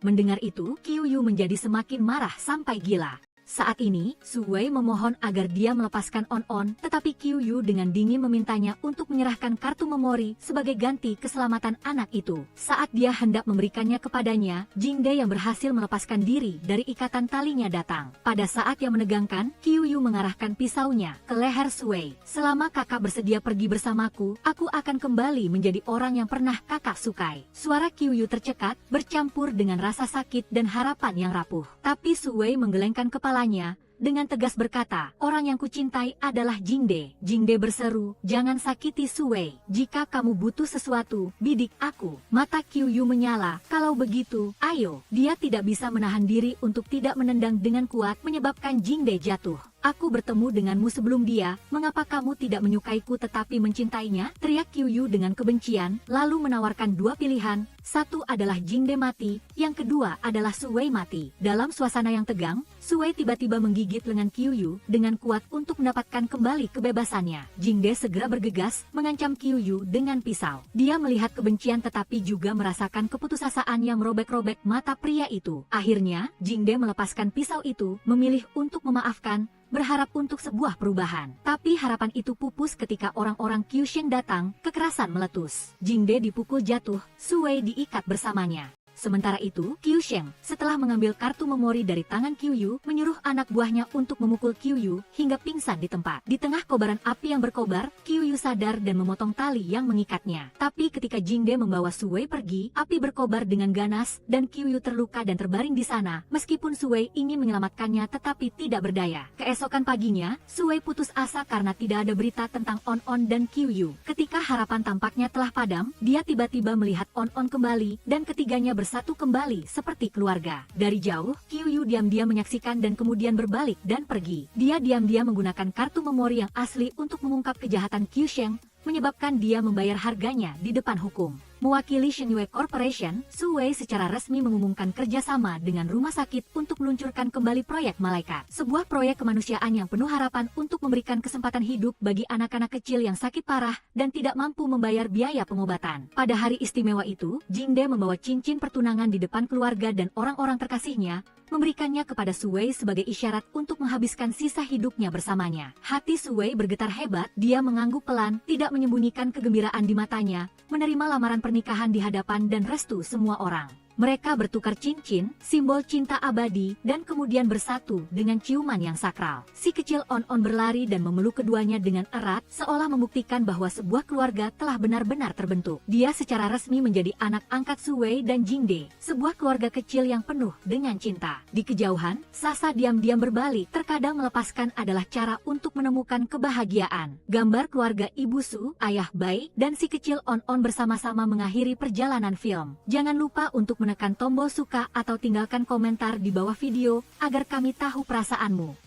Mendengar itu, Qiu Yu menjadi semakin marah sampai gila. Saat ini, Sui memohon agar dia melepaskan On-On, tetapi Qiu Yu dengan dingin memintanya untuk menyerahkan kartu memori sebagai ganti keselamatan anak itu. Saat dia hendak memberikannya kepadanya, Jingde yang berhasil melepaskan diri dari ikatan talinya datang. Pada saat yang menegangkan, Qiu Yu mengarahkan pisaunya ke leher Sui. "Selama kakak bersedia pergi bersamaku, aku akan kembali menjadi orang yang pernah kakak sukai." Suara Qiu Yu tercekat, bercampur dengan rasa sakit dan harapan yang rapuh. Tapi Sui menggelengkan kepala dengan tegas berkata, "Orang yang kucintai adalah Jingde." Jingde berseru, "Jangan sakiti Sui. Jika kamu butuh sesuatu, bidik aku." Mata Qiu Yu menyala. "Kalau begitu, ayo." Dia tidak bisa menahan diri untuk tidak menendang dengan kuat, menyebabkan Jingde jatuh. "Aku bertemu denganmu sebelum dia, mengapa kamu tidak menyukaiku tetapi mencintainya?" teriak Qiu Yu dengan kebencian, lalu menawarkan dua pilihan. Satu adalah Jingde mati, yang kedua adalah Sui mati. Dalam suasana yang tegang, Sui tiba-tiba menggigit lengan Qiu Yu dengan kuat untuk mendapatkan kembali kebebasannya. Jingde segera bergegas, mengancam Qiu Yu dengan pisau. Dia melihat kebencian tetapi juga merasakan keputusasaan yang merobek-robek mata pria itu. Akhirnya, Jingde melepaskan pisau itu, memilih untuk memaafkan, berharap untuk sebuah perubahan. Tapi harapan itu pupus ketika orang-orang Qiu Sheng datang, kekerasan meletus. Jingde dipukul jatuh, Sui diikat bersamanya. Sementara itu, Qiu Sheng, setelah mengambil kartu memori dari tangan Qiu Yu, menyuruh anak buahnya untuk memukul Qiu Yu hingga pingsan di tempat. Di tengah kobaran api yang berkobar, Qiu Yu sadar dan memotong tali yang mengikatnya. Tapi ketika Jingde membawa Sui pergi, api berkobar dengan ganas dan Qiu Yu terluka dan terbaring di sana. Meskipun Sui ingin menyelamatkannya tetapi tidak berdaya. Keesokan paginya, Sui putus asa karena tidak ada berita tentang On-On dan Qiu Yu. Ketika harapan tampaknya telah padam, dia tiba-tiba melihat On-On kembali dan ketiganya bersatu kembali seperti keluarga. Dari jauh, Qiu Yu diam-diam menyaksikan dan kemudian berbalik dan pergi. Dia diam-diam menggunakan kartu memori yang asli untuk mengungkap kejahatan Qiu Sheng, menyebabkan dia membayar harganya di depan hukum. Mewakili Shenyue Corporation, Sui secara resmi mengumumkan kerjasama dengan rumah sakit untuk meluncurkan kembali proyek Malaikat. Sebuah proyek kemanusiaan yang penuh harapan untuk memberikan kesempatan hidup bagi anak-anak kecil yang sakit parah dan tidak mampu membayar biaya pengobatan. Pada hari istimewa itu, Jingde membawa cincin pertunangan di depan keluarga dan orang-orang terkasihnya, memberikannya kepada Sui sebagai isyarat untuk menghabiskan sisa hidupnya bersamanya. Hati Sui bergetar hebat, dia mengangguk pelan, tidak menyembunyikan kegembiraan di matanya, menerima lamaran pernikahan di hadapan dan restu semua orang. Mereka bertukar cincin, simbol cinta abadi, dan kemudian bersatu dengan ciuman yang sakral. Si kecil On-On berlari dan memeluk keduanya dengan erat, seolah membuktikan bahwa sebuah keluarga telah benar-benar terbentuk. Dia secara resmi menjadi anak angkat Sui dan Jingde, sebuah keluarga kecil yang penuh dengan cinta. Di kejauhan, Sasa diam-diam berbalik, terkadang melepaskan adalah cara untuk menemukan kebahagiaan. Gambar keluarga Ibu Su, Ayah Bai, dan si kecil On-On bersama-sama mengakhiri perjalanan film. Jangan lupa untuk menekan tombol suka atau tinggalkan komentar di bawah video agar kami tahu perasaanmu.